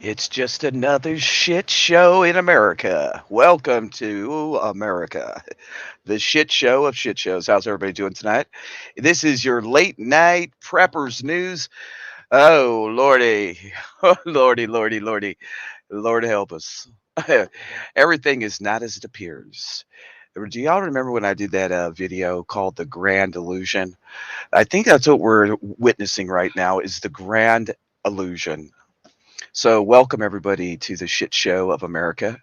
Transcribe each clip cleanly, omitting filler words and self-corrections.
It's just another shit show in America. Welcome to America, the shit show of shit shows. How's everybody doing tonight? This is your late night preppers news. Oh, Lordy. Oh, Lordy, Lordy, Lordy. Lord help us. Everything is not as it appears. Do y'all remember when I did that video called The Grand Illusion? I think that's what we're witnessing right now is the Grand Illusion. So, welcome everybody to the shit show of America.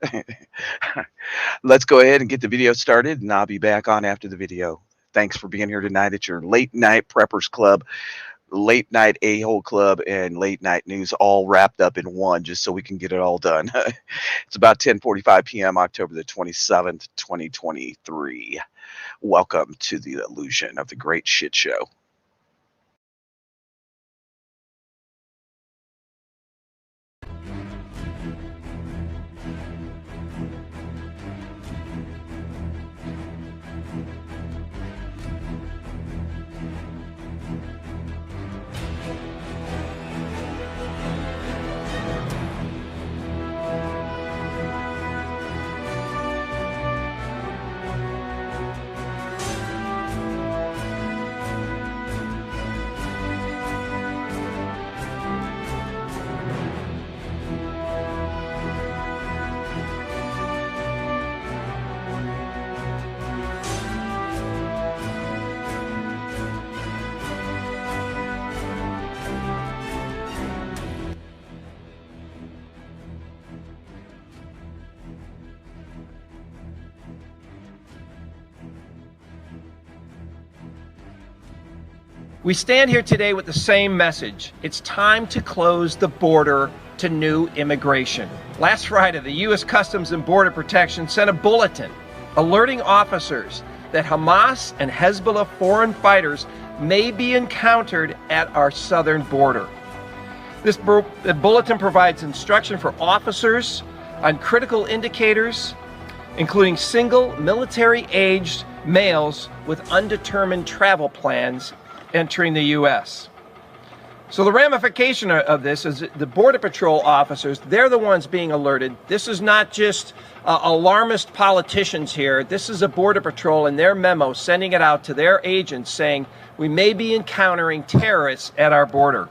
Let's go ahead and get the video started, and I'll be back on after the video. Thanks for being here tonight at your late night preppers club, late night a-hole club, and late night news all wrapped up in one, just so we can get it all done. It's about 10:45 p.m., October the 27th, 2023. Welcome to the illusion of the great shit show. We stand here today with the same message. It's time to close the border to new immigration. Last Friday, the U.S. Customs and Border Protection sent a bulletin alerting officers that Hamas and Hezbollah foreign fighters may be encountered at our southern border. This bulletin provides instruction for officers on critical indicators, including single military-aged males with undetermined travel plans entering the U.S. So the ramification of this is the Border Patrol officers, they're the ones being alerted. This is not just alarmist politicians here. This is a Border Patrol in their memo sending it out to their agents saying we may be encountering terrorists at our border.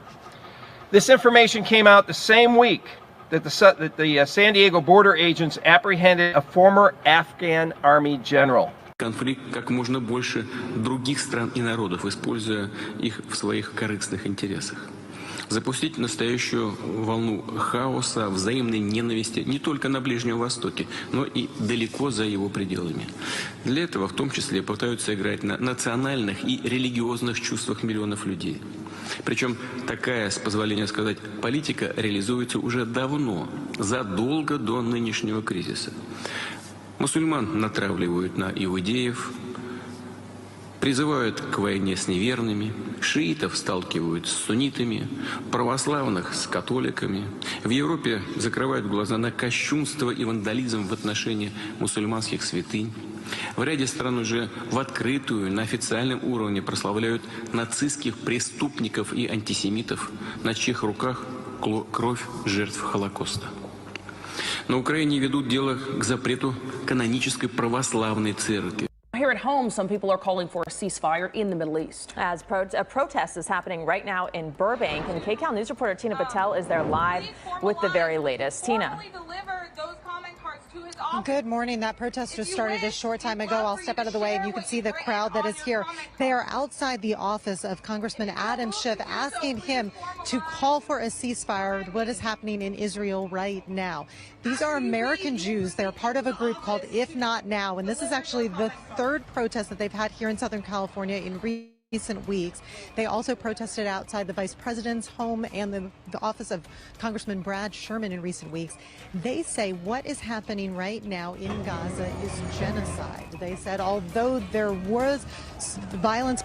This information came out the same week that the San Diego border agents apprehended a former Afghan Army general. Конфликт как можно больше других стран и народов, используя их в своих корыстных интересах. Запустить настоящую волну хаоса, взаимной ненависти не только на Ближнем Востоке, но и далеко за его пределами. Для этого в том числе пытаются играть на национальных и религиозных чувствах миллионов людей. Причем такая, с позволения сказать, политика реализуется уже давно, задолго до нынешнего кризиса. Мусульман натравливают на иудеев, призывают к войне с неверными, шиитов сталкивают с суннитами, православных с католиками. В Европе закрывают глаза на кощунство и вандализм в отношении мусульманских святынь. В ряде стран уже в открытую, на официальном уровне прославляют нацистских преступников и антисемитов, на чьих руках кровь жертв Холокоста. На Украине ведут дело к запрету канонической православной церкви. Here at home, some people are calling for a ceasefire in the Middle East. As a protest is happening right now in Burbank, and KCAL News reporter Tina Patel is there live with the very latest. Tina. Good morning. That protest just started a short time ago. I'll step out of the way and you can see the crowd that is here. They are outside the office of Congressman Adam Schiff asking him to call for a ceasefire. What is happening in Israel right now? These are American Jews. They're part of a group called If Not Now. And this is actually the third protest that they've had here in Southern California in recent weeks. They also protested outside the vice president's home and the office of Congressman Brad Sherman in recent weeks. They say what is happening right now in Gaza is genocide. They said although there was violence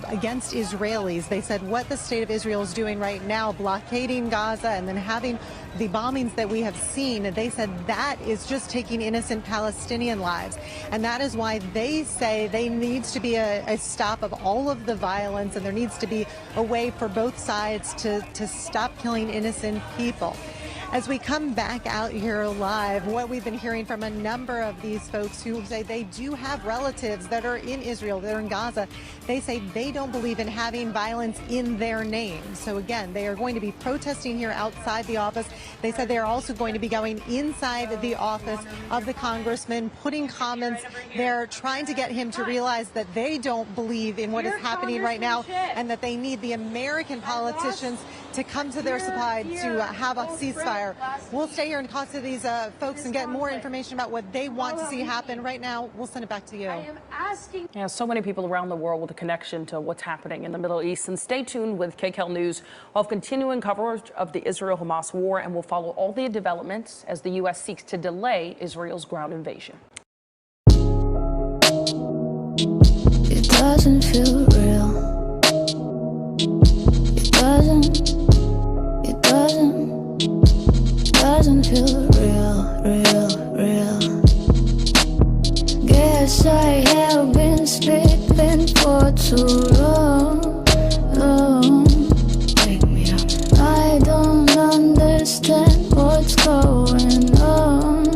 against Israelis, they said what the state of Israel is doing right now, blockading Gaza and then having the bombings that we have seen, they said that is just taking innocent Palestinian lives. And that is why they say there needs to be a stop of all of the violence, and there needs to be a way for both sides to stop killing innocent people. As we come back out here live, what we've been hearing from a number of these folks who say they do have relatives that are in Israel, that are in Gaza, they say they don't believe in having violence in their name. So again, they are going to be protesting here outside the office. They said they are also going to be going inside the office of the congressman, putting comments there, trying to get him to realize that they don't believe in what is happening right now and that they need the American politicians to come to their side to have a ceasefire. We'll stay here and talk to these folks and get more information about what they want to see happen. Right now, we'll send it back to you. Yeah, so many people around the world with a connection to what's happening in the Middle East. And stay tuned with KCAL News. We'll have continuing coverage of the Israel-Hamas war, and we'll follow all the developments as the U.S. seeks to delay Israel's ground invasion. It doesn't feel real. It doesn't feel real. Guess I have been sleeping for too long. Wake me up. I don't understand what's going on.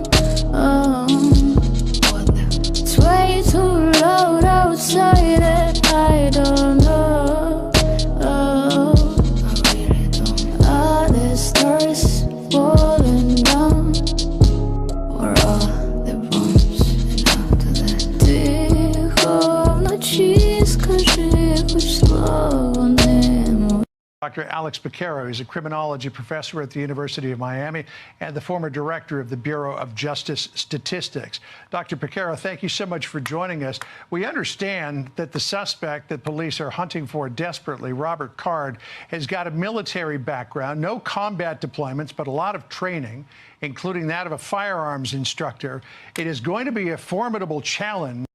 It's way too loud outside and I don't know. I really don't. Are the stars falling down? Or are the bombs? And after that, тихо вночи скажи хоть слово. Dr. Alex Piquero is a criminology professor at the University of Miami and the former director of the Bureau of Justice Statistics. Dr. Piquero, thank you so much for joining us. We understand that the suspect that police are hunting for desperately, Robert Card, has got a military background, no combat deployments, but a lot of training, including that of a firearms instructor. It is going to be a formidable challenge.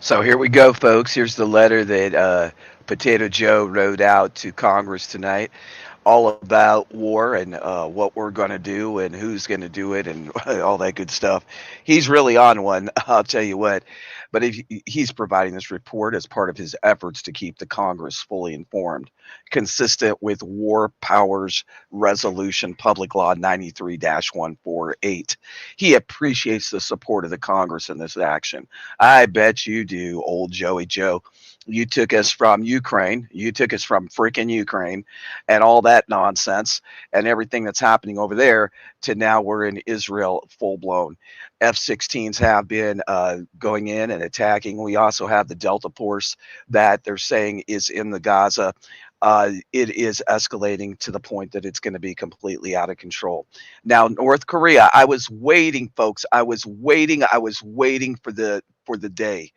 So here we go, folks. Here's the letter that Potato Joe wrote out to Congress tonight, all about war and what we're going to do and who's going to do it and all that good stuff. He's really on one, I'll tell you what. But if he's providing this report as part of his efforts to keep the Congress fully informed, consistent with War Powers Resolution Public Law 93 148. He appreciates the support of the Congress in this action. I bet you do, old Joey Joe. You took us from Ukraine. You took us from freaking Ukraine and all that nonsense and everything that's happening over there to now we're in Israel full blown. F-16s have been going in and attacking. We also have the Delta Force that they're saying is in the Gaza. It is escalating to the point that it's going to be completely out of control. Now, North Korea, I was waiting, folks. I was waiting for the day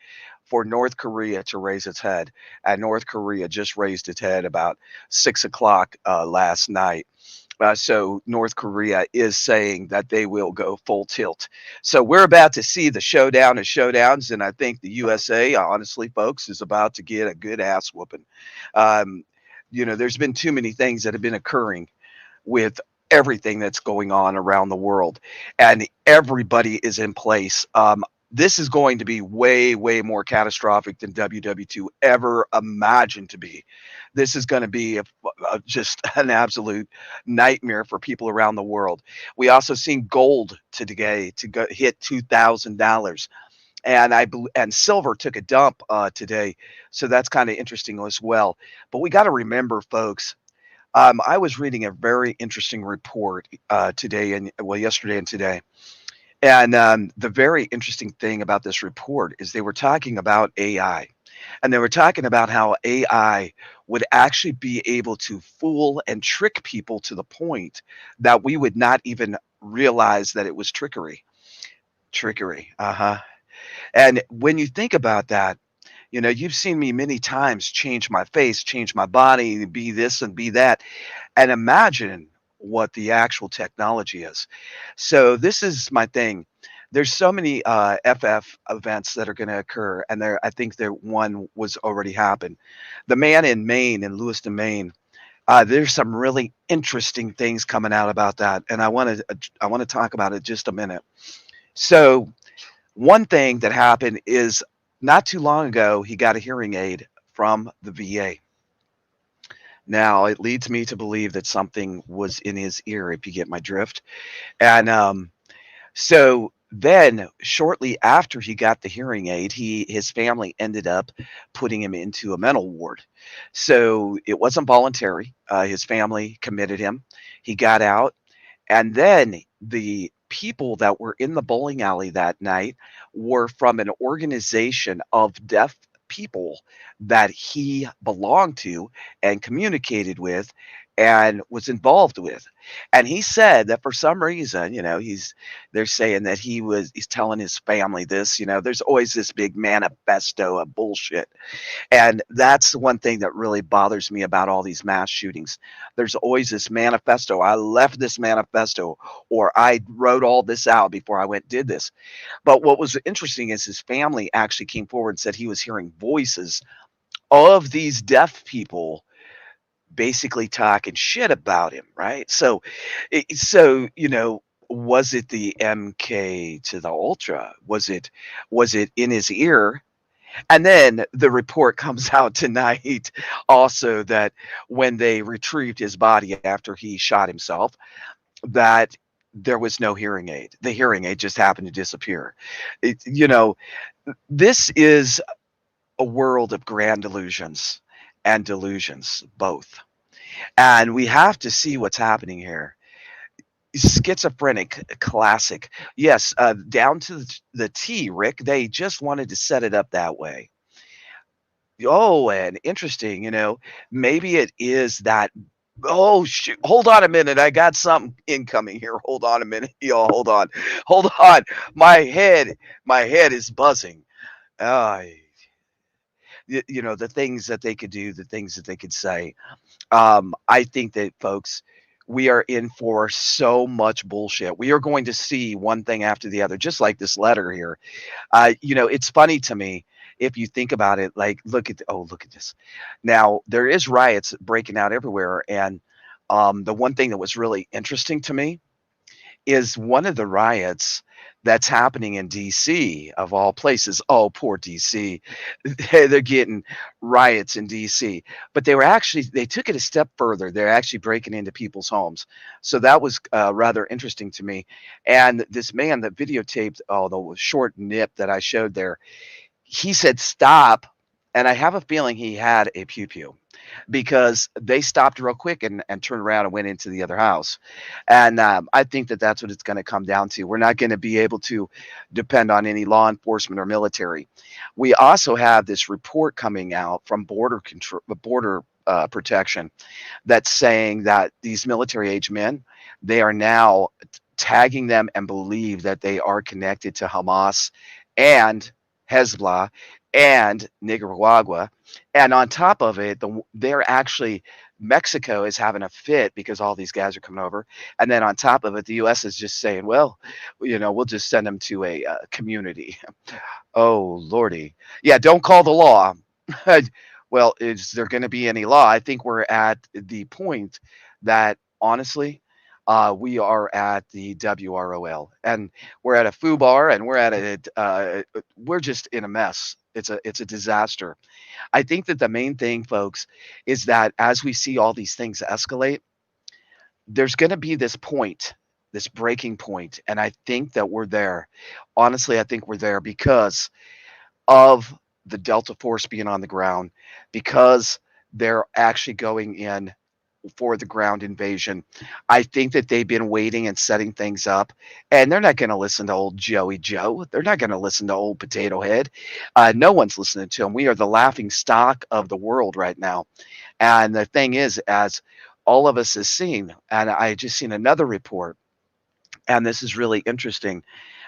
for North Korea to raise its head. And North Korea just raised its head about 6 o'clock last night. So North Korea is saying that they will go full tilt. So we're about to see the showdown of showdowns, and I think the USA, honestly, folks, is about to get a good ass whooping. Um, there's been too many things that have been occurring with everything that's going on around the world, and everybody is in place. This is going to be way, way more catastrophic than WW2 ever imagined to be. This is going to be just an absolute nightmare for people around the world. We also seen gold today to hit $2,000, and silver took a dump today, so that's kind of interesting as well. But we got to remember, folks. I was reading a very interesting report yesterday and today. And the very interesting thing about this report is they were talking about AI. And they were talking about how AI would actually be able to fool and trick people to the point that we would not even realize that it was trickery. Trickery. Uh-huh. And when you think about that, you've seen me many times change my face, change my body, be this and be that. And imagine what the actual technology is. So this is my thing. There's so many FF events that are going to occur, and I think there one was already happened. The man in Maine, in Lewiston, Maine. There's some really interesting things coming out about that, and I want to talk about it just a minute. So one thing that happened is not too long ago he got a hearing aid from the VA. Now, it leads me to believe that something was in his ear, if you get my drift. And so then, shortly after he got the hearing aid, his family ended up putting him into a mental ward. So it wasn't voluntary. His family committed him. He got out, and then the people that were in the bowling alley that night were from an organization of deaf people that he belonged to and communicated with and was involved with. And he said that for some reason, they're saying that he's telling his family this, there's always this big manifesto of bullshit. And that's the one thing that really bothers me about all these mass shootings. There's always this manifesto. I left this manifesto, or I wrote all this out before I went and did this. But what was interesting is his family actually came forward and said he was hearing voices of these deaf people basically talking shit about him, right? So was it the MK to the ultra? Was it in his ear? And then the report comes out tonight also that when they retrieved his body after he shot himself, that there was no hearing aid. The hearing aid just happened to disappear. This is a world of grand illusions and delusions, both. And we have to see what's happening here. Schizophrenic classic. Yes, down to the T, Rick. They just wanted to set it up that way. Oh, and interesting, maybe it is that. Oh, shoot. Hold on a minute. I got something incoming here. Hold on a minute. Y'all, hold on. Hold on. My head is buzzing. Uh, the things that they could do, the things that they could say. I think that, folks, we are in for so much bullshit. We are going to see one thing after the other, just like this letter here. It's funny to me if you think about it, like look at this. Now there is riots breaking out everywhere, and the one thing that was really interesting to me is one of the riots that's happening in DC, of all places. Oh, poor DC. They're getting riots in DC. But they took it a step further. They're actually breaking into people's homes. So that was rather interesting to me. And this man that videotaped, the short nip that I showed there, he said, "Stop." And I have a feeling he had a pew pew because they stopped real quick and turned around and went into the other house. And I think that that's what it's going to come down to. We're not going to be able to depend on any law enforcement or military. We also have this report coming out from border control, border protection, that's saying that these military age men, they are now tagging them and believe that they are connected to Hamas and Hezbollah and Nicaragua. And on top of it, they're actually, Mexico is having a fit because all these guys are coming over. And then on top of it, the U.S. is just saying, well, we'll just send them to a community. Oh, Lordy. Yeah, don't call the law. Well, is there going to be any law? I think we're at the point that, honestly, we are at the WROL, and we're at a foo bar, and we're just in a mess. It's a disaster. I think that the main thing, folks, is that as we see all these things escalate, there's going to be this point, this breaking point, and I think that we're there. Honestly, I think we're there because of the Delta Force being on the ground, because they're actually going in for the ground invasion. I think that they've been waiting and setting things up, and they're not going to listen to old Joey Joe. They're not going to listen to old Potato Head. No one's listening to them. We are the laughing stock of the world right now. And the thing is, as all of us has seen, and I just seen another report, and this is really interesting.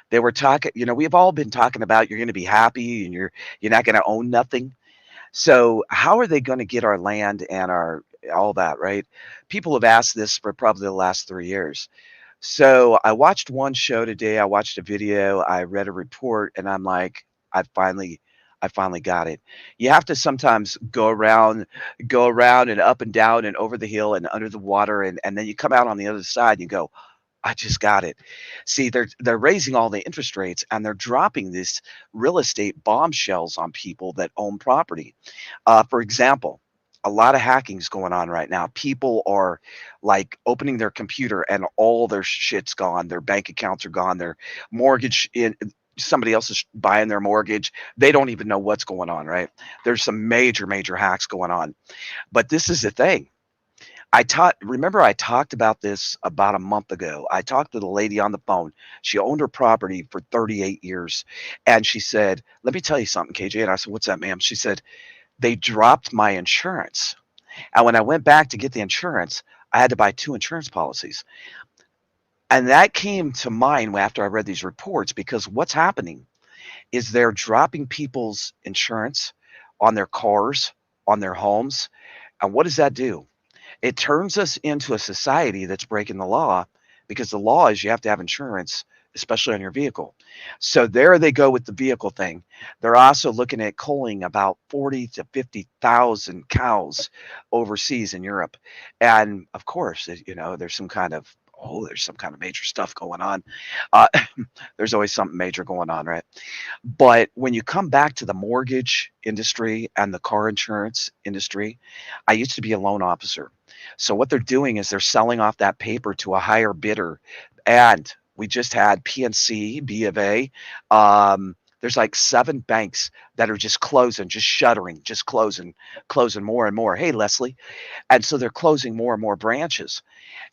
They were talking, we've all been talking about you're going to be happy and you're not going to own nothing. So how are they going to get our land and our all that, right? People have asked this for probably the last 3 years. So I watched one show today. I watched a video. I read a report, and I'm like, I finally got it. You have to sometimes go around and up and down and over the hill and under the water, and then you come out on the other side and you go, I just got it. See, they're raising all the interest rates, and they're dropping these real estate bombshells on people that own property. For example, a lot of hacking is going on right now. People are like opening their computer and all their shit's gone. Their bank accounts are gone. Their mortgage in somebody else is buying their mortgage. They don't even know what's going on, right? There's some major hacks going on. But this is the thing. Remember I talked about this about a month ago. I talked to the lady on the phone. She owned her property for 38 years. And she said, let me tell you something, KJ. And I said, what's that, ma'am? She said, they dropped my insurance. And when I went back to get the insurance, I had to buy 2 insurance policies. And that came to mind after I read these reports, because what's happening is they're dropping people's insurance on their cars, on their homes. And what does that do? It turns us into a society that's breaking the law, because the law is you have to have insurance, especially on your vehicle. So there they go with the vehicle thing. They're also looking at culling about 40 to 50,000 cows overseas in Europe. And of course, there's some kind of major stuff going on. Uh, there's always something major going on, right? But when you come back to the mortgage industry and the car insurance industry, I used to be a loan officer. So what they're doing is they're selling off that paper to a higher bidder. And we just had PNC, B of A. There's like 7 banks that are just closing, just shuttering, just closing more and more. Hey, Leslie. And so they're closing more and more branches.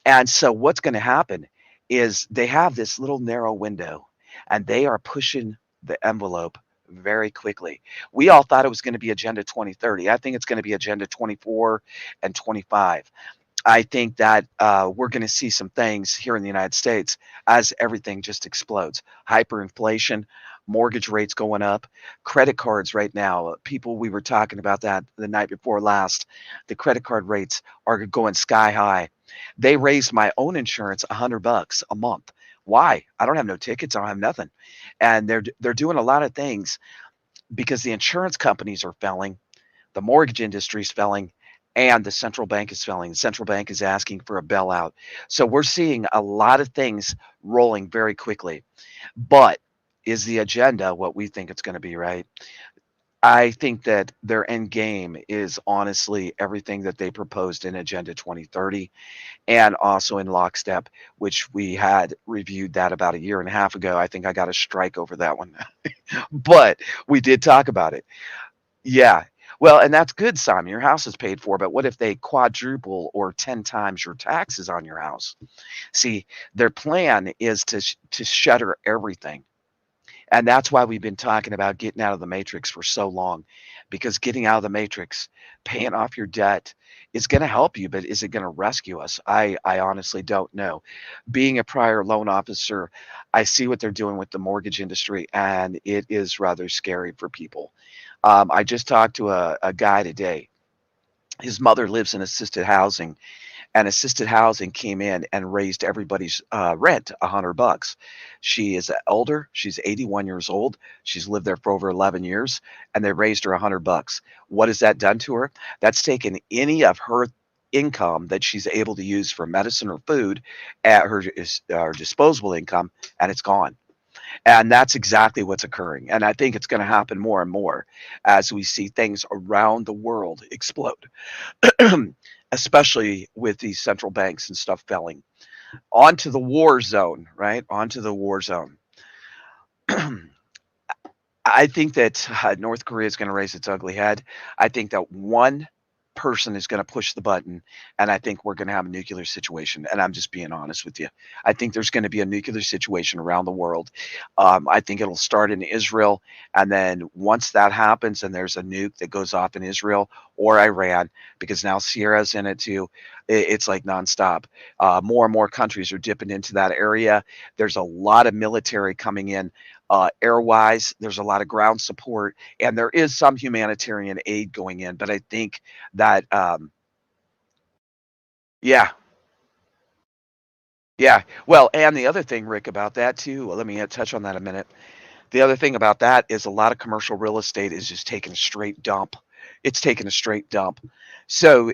And so what's going to happen is they have this little narrow window, and they are pushing the envelope very quickly. We all thought it was going to be Agenda 2030. I think it's going to be Agenda 24 and 25. I think that we're going to see some things here in the United States as everything just explodes. Hyperinflation, mortgage rates going up, credit cards right now. We were talking about that the night before last. The credit card rates are going sky high. They raised my own insurance $100 a month. Why? I don't have no tickets. I don't have nothing. And they're doing a lot of things. because the insurance companies are failing, the mortgage industry is failing, and the central bank is failing. The central bank is asking for a bailout. So we're seeing a lot of things rolling very quickly. But is the agenda what we think it's going to be, right? I think that their end game is honestly everything that they proposed in Agenda 2030 and also in lockstep, which we had reviewed that about a year and a half ago. I think I got a strike over that one, but we did talk about it. Yeah. Well, and that's good, Simon. Your house is paid for, but what if they quadruple or 10 times your taxes on your house? See, their plan is to shutter everything. And that's why we've been talking about getting out of the matrix for so long, because getting out of the matrix, paying off your debt is going to help you, but is it going to rescue us? I honestly don't know. Being a prior loan officer, I see what they're doing with the mortgage industry, and it is rather scary for people. I just talked to a guy today. His mother lives in assisted housing, and assisted housing came in and raised everybody's rent $100. She is older. She's 81 years old. She's lived there for over 11 years, and they raised her $100. What has that done to her? That's taken any of her income that she's able to use for medicine or food at her disposable income, and it's gone. And that's exactly what's occurring. And I think it's going to happen more and more as we see things around the world explode, especially with these central banks and stuff failing. Onto the war zone, right? Onto the war zone. I think that North Korea is going to raise its ugly head. I think that one person is going to push the button, and I think we're going to have a nuclear situation. And I'm just being honest with you. I think there's going to be a nuclear situation around the world. I think it'll start in Israel, and then once that happens, and there's a nuke that goes off in Israel or Iran, because now Sierra's in it too. It's like nonstop. More and more countries are dipping into that area. There's a lot of military coming in. Airwise, there's a lot of ground support, and there is some humanitarian aid going in. But I think that, yeah, yeah. Well, and the other thing, Rick, about that too, let me touch on that a minute. The other thing about that is a lot of commercial real estate is just taking a straight dump. It's taking a straight dump. So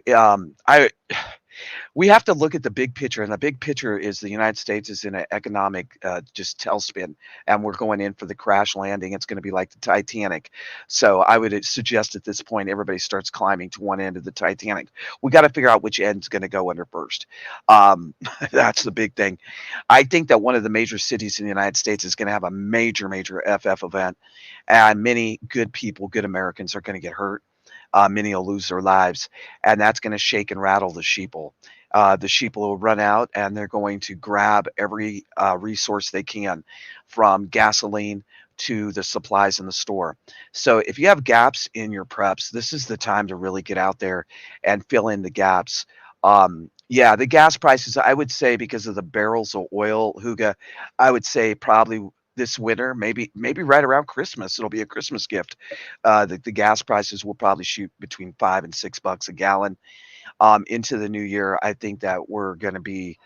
we have to look at the big picture, and the big picture is the United States is in an economic just tailspin, and we're going in for the crash landing. It's going to be like the Titanic. So I would suggest at this point everybody starts climbing to one end of the Titanic. We got to figure out which end's going to go under first. That's the big thing. I think that one of the major cities in the United States is going to have a major, major FF event, and many good people, good Americans, are going to get hurt. Many will lose their lives, and that's going to shake and rattle the sheeple. The sheeple will run out, and they're going to grab every resource they can, from gasoline to the supplies in the store. So if you have gaps in your preps, this is the time to really get out there and fill in the gaps. Yeah, the gas prices, I would say, because of the barrels of oil, Huga, I would say probably this winter, maybe right around Christmas, it'll be a Christmas gift. The gas prices will probably shoot between $5 and $6 a gallon. Into the new year, I think that we're going to be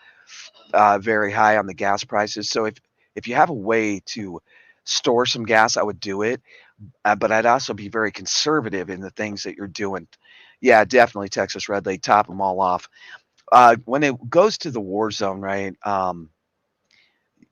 very high on the gas prices. So if you have a way to store some gas, I would do it. But I'd also be very conservative in the things that you're doing. Yeah, definitely Texas Red Lake, top them all off. When it goes to the war zone, right?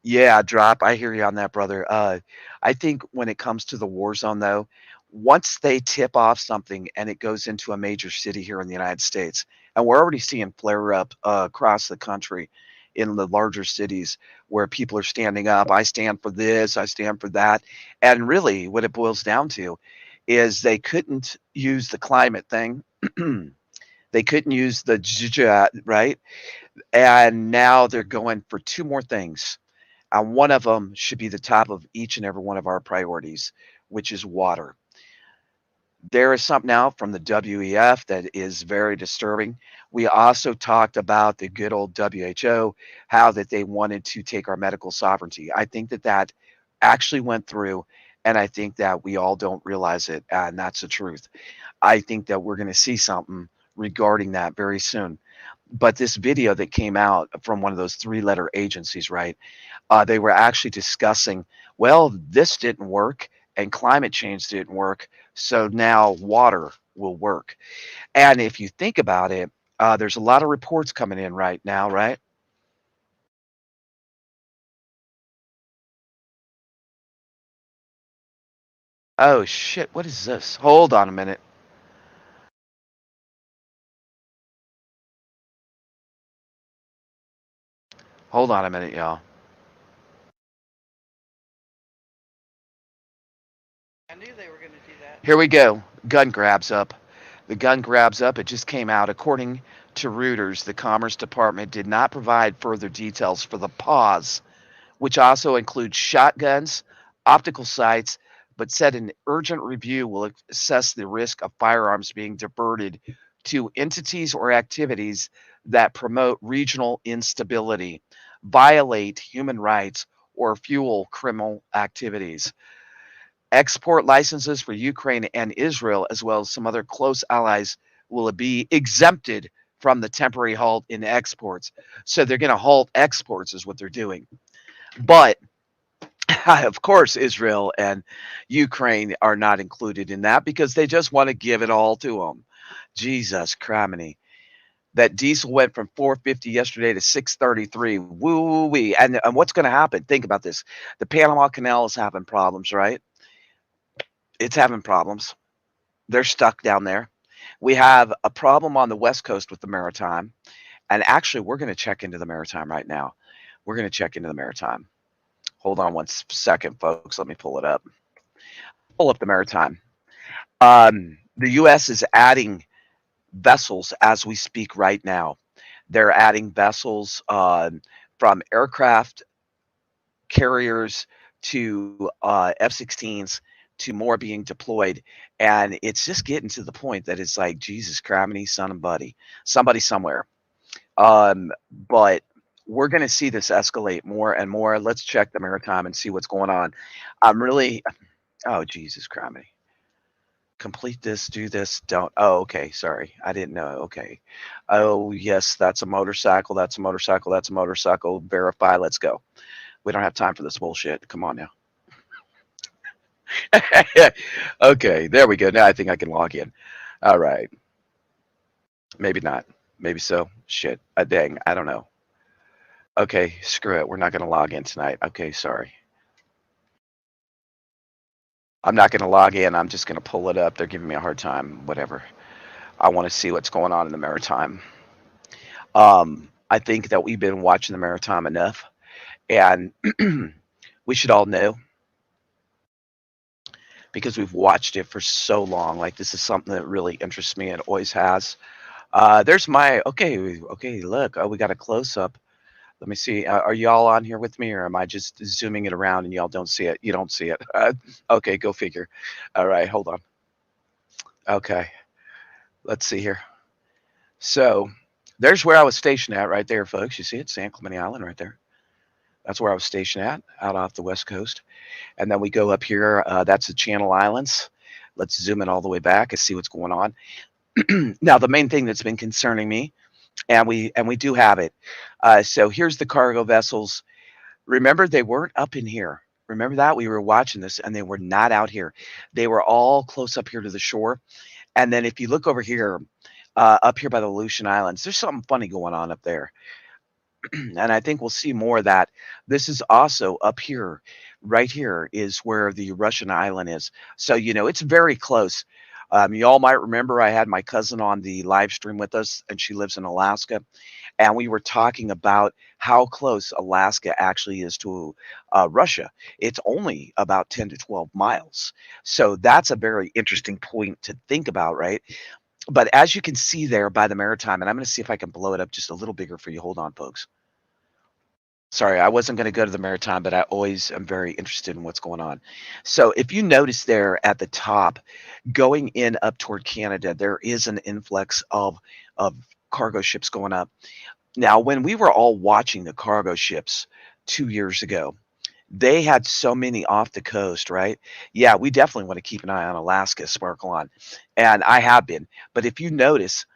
Yeah, drop. I hear you on that, brother. I think when it comes to the war zone, though, once they tip off something and it goes into a major city here in the United States, and we're already seeing flare up across the country in the larger cities where people are standing up. I stand for this, I stand for that. And really, what it boils down to is they couldn't use the climate thing. They couldn't use the right? And now they're going for two more things. And one of them should be the top of each and every one of our priorities, which is water. There is something now from the WEF that is very disturbing. We also talked about the good old WHO, how that they wanted to take our medical sovereignty. I think that actually went through, and I think that we all don't realize it, and that's the truth. I think that we're going to see something regarding that very soon. But this video that came out from one of those three-letter agencies, right? They were actually discussing, well, this didn't work, and climate change didn't work. So now water will work. And if you think about it, there's a lot of reports coming in right now, right? Oh shit, what is this? Hold on a minute. Hold on a minute, y'all. I knew they were going to do that. Here we go. Gun grabs up. The gun grabs up. It just came out. According to Reuters, the Commerce Department did not provide further details for the pause, which also includes shotguns, optical sights, but said an urgent review will assess the risk of firearms being diverted to entities or activities that promote regional instability, violate human rights, or fuel criminal activities. Export licenses for Ukraine and Israel, as well as some other close allies, will be exempted from the temporary halt in exports. So they're going to halt exports, is what they're doing. But of course, Israel and Ukraine are not included in that because they just want to give it all to them. Jesus criminy. That diesel went from 450 yesterday to 633. Woo wee. And what's going to happen? Think about this. The Panama Canal is having problems, right? It's having problems. They're stuck down there. We have a problem on the West Coast with the maritime. And actually, we're going to check into the maritime right now. We're going to check into the maritime. Hold on one second, folks. Let me pull it up. Pull up the maritime. The U.S. is adding vessels as we speak right now. They're adding vessels from aircraft carriers to F-16s to more being deployed. And it's just getting to the point that it's like, Jesus, criminy, son and buddy, somebody somewhere. But we're going to see this escalate more and more. Let's check the maritime and see what's going on. I'm really, oh, Jesus, criminy. Complete this, do this, don't. Oh, okay. Sorry. I didn't know. Okay. Oh, yes, that's a motorcycle. That's a motorcycle. That's a motorcycle. Verify. Let's go. We don't have time for this bullshit. Come on now. Okay. There we go. Now I think I can log in. All right. Maybe not. Maybe so. Shit. Dang. I don't know. Okay. Screw it. We're not going to log in tonight. Okay. Sorry. I'm not going to log in. I'm just going to pull it up. They're giving me a hard time. Whatever. I want to see what's going on in the maritime. I think that we've been watching the maritime enough, and we should all know because we've watched it for so long. Like, this is something that really interests me and always has. There's my okay. Look, we got a close up. Let me see. Are y'all on here with me, or am I just zooming it around and y'all don't see it? You don't see it. Okay, go figure. All right, hold on. Okay, let's see here. So there's where I was stationed at right there, folks. You see it? San Clemente Island right there. That's where I was stationed at, out off the West Coast. And then we go up here. That's the Channel Islands. Let's zoom in all the way back and see what's going on. Now, the main thing that's been concerning me, and we do have it. So here's the cargo vessels. Remember, they weren't up in here. Remember that? We were watching this, and they were not out here. They were all close up here to the shore. And then if you look over here, up here by the Aleutian Islands, there's something funny going on up there. And I think we'll see more of that. This is also up here. Right here is where the Russian island is. So, it's very close. You all might remember I had my cousin on the live stream with us, and she lives in Alaska. And we were talking about how close Alaska actually is to Russia. It's only about 10 to 12 miles. So that's a very interesting point to think about, right? But as you can see there by the maritime, and I'm going to see if I can blow it up just a little bigger for you. Hold on, folks. Sorry, I wasn't going to go to the maritime, but I always am very interested in what's going on. So if you notice there at the top, going in up toward Canada, there is an influx of cargo ships going up. Now, when we were all watching the cargo ships 2 years ago, they had so many off the coast, right? Yeah, we definitely want to keep an eye on Alaska, sparkle on. And I have been. But if you notice,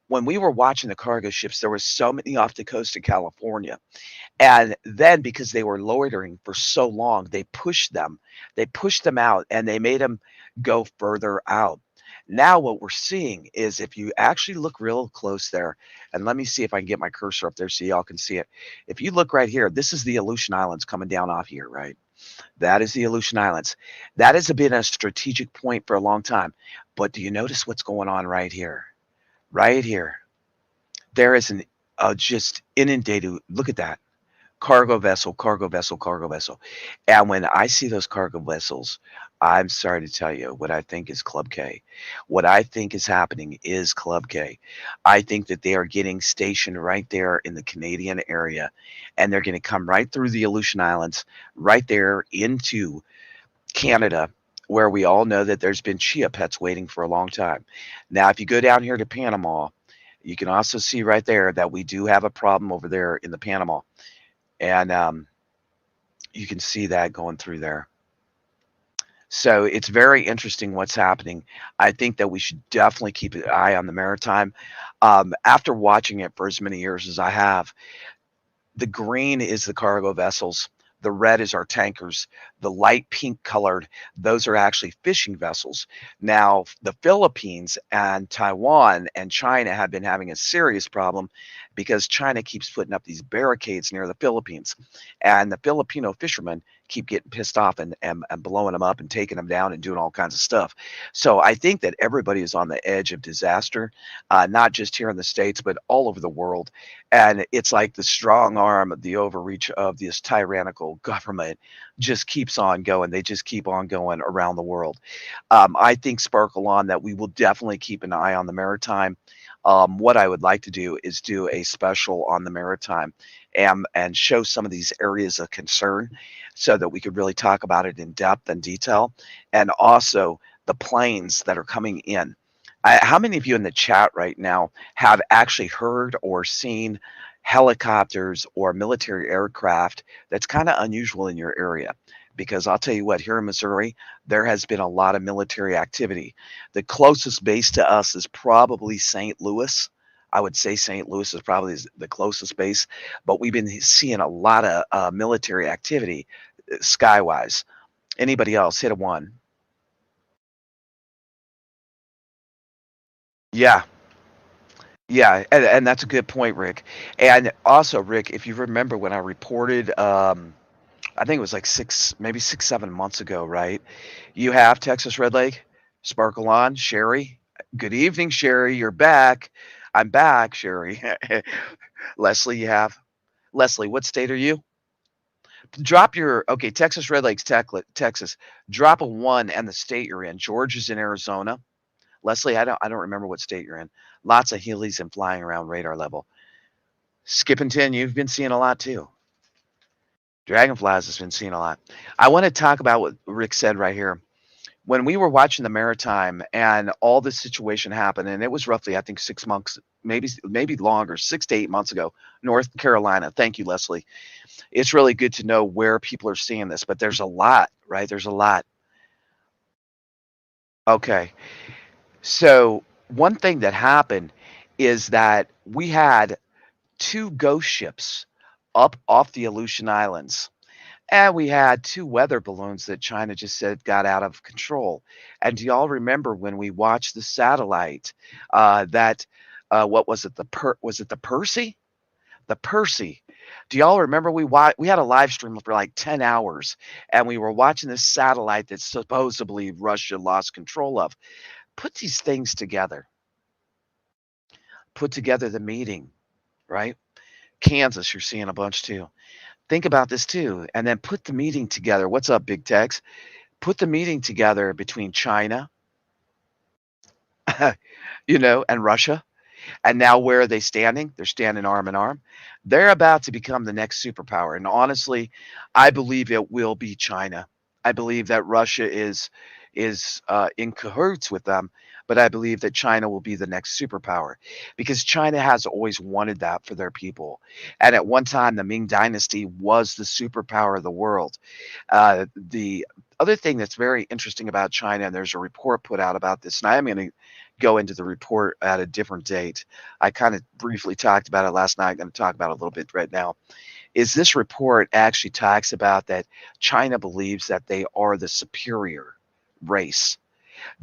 when we were watching the cargo ships, there was so many off the coast of California. And then because they were loitering for so long, they pushed them. They pushed them out and they made them go further out. Now what we're seeing is if you actually look real close there, and let me see if I can get my cursor up there so y'all can see it. If you look right here, this is the Aleutian Islands coming down off here, right? That is the Aleutian Islands. That has been a strategic point for a long time. But do you notice what's going on right here? Right here. There is an just inundated. Look at that. Cargo vessel, cargo vessel, cargo vessel. And when I see those cargo vessels, I'm sorry to tell you what I think is Club K. What I think is happening is Club K. I think that they are getting stationed right there in the Canadian area, and they're going to come right through the Aleutian Islands, right there into Canada, where we all know that there's been chia pets waiting for a long time. Now, if you go down here to Panama, you can also see right there that we do have a problem over there in the Panama. And you can see that going through there. So it's very interesting what's happening. I think that we should definitely keep an eye on the maritime. After watching it for as many years as I have, the green is the cargo vessels. The red is our tankers. The light pink colored, those are actually fishing vessels. Now, the Philippines and Taiwan and China have been having a serious problem because China keeps putting up these barricades near the Philippines. And the Filipino fishermen keep getting pissed off and blowing them up and taking them down and doing all kinds of stuff. So I think that everybody is on the edge of disaster, not just here in the States, but all over the world. And it's like the strong arm of the overreach of this tyrannical government just keeps on going. They just keep on going around the world. I think, Sparkle On, that we will definitely keep an eye on the maritime. What I would like to do is do a special on the maritime and show some of these areas of concern so that we could really talk about it in depth and detail, and also the planes that are coming in. How many of you in the chat right now have actually heard or seen helicopters or military aircraft that's kind of unusual in your area? Because I'll tell you what, here in Missouri, there has been a lot of military activity. The closest base to us is probably St. Louis. I would say St. Louis is probably the closest base, but we've been seeing a lot of military activity skywise. Anybody else? Hit a one. Yeah. Yeah, and that's a good point, Rick. And also, Rick, if you remember when I reported, I think it was like maybe 6, 7 months ago, right? You have Texas Red Lake, Sparkle On, Sherry. Good evening, Sherry. You're back. I'm back, Sherry. Leslie, you have. Leslie, what state are you? Drop your okay. Texas Red Lake's Texas. Drop a one and the state you're in. George is in Arizona. Leslie, I don't remember what state you're in. Lots of Heelys and flying around radar level. Skip and 10, you've been seeing a lot too. Dragonflies has been seeing a lot. I want to talk about what Rick said right here. When we were watching the maritime and all this situation happened, and it was roughly, I think, 6 months, maybe longer, 6 to 8 months ago, North Carolina. Thank you, Leslie. It's really good to know where people are seeing this, but there's a lot, right? There's a lot. Okay. So one thing that happened is that we had two ghost ships up off the Aleutian Islands. And we had two weather balloons that China just said got out of control. And do y'all remember when we watched the satellite that what was it? Was it the Percy? The Percy. Do y'all remember we had a live stream for like 10 hours and we were watching this satellite that supposedly Russia lost control of. Put these things together. Put together the meeting, right? Kansas, you're seeing a bunch too. Think about this too, and then put the meeting together. What's up, Big Tex? Put the meeting together between China, and Russia. And now where are they standing? They're standing arm in arm. They're about to become the next superpower. And honestly, I believe it will be China. I believe that Russia is in cahoots with them, but I believe that China will be the next superpower because China has always wanted that for their people. And at one time, the Ming Dynasty was the superpower of the world. The other thing that's very interesting about China, and there's a report put out about this, and I'm going to go into the report at a different date. I kind of briefly talked about it last night. I'm going to talk about it a little bit right now. Is this report actually talks about that China believes that they are the superior race.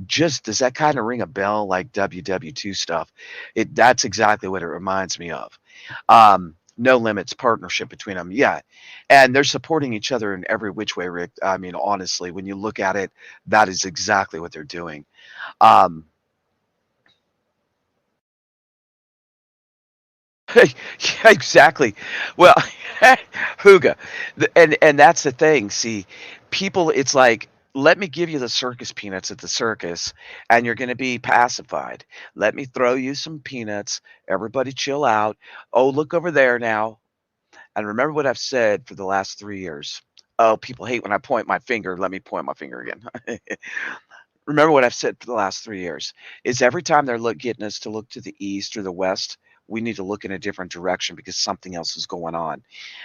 Just does that kind of ring a bell like WW2 stuff? That's exactly what it reminds me of. No limits partnership between them, yeah, and they're supporting each other in every which way, Rick. I mean, honestly, when you look at it, that is exactly what they're doing. Um, yeah, exactly. Well, Huga, and that's the thing. See, people, it's like, let me give you the circus peanuts at the circus, and you're going to be pacified. Let me throw you some peanuts. Everybody, chill out. Oh, look over there now, and remember what I've said for the last 3 years. Oh, people hate when I point my finger. Let me point my finger again. Remember what I've said for the last 3 years is every time they're getting us to look to the east or the west, we need to look in a different direction because something else is going on.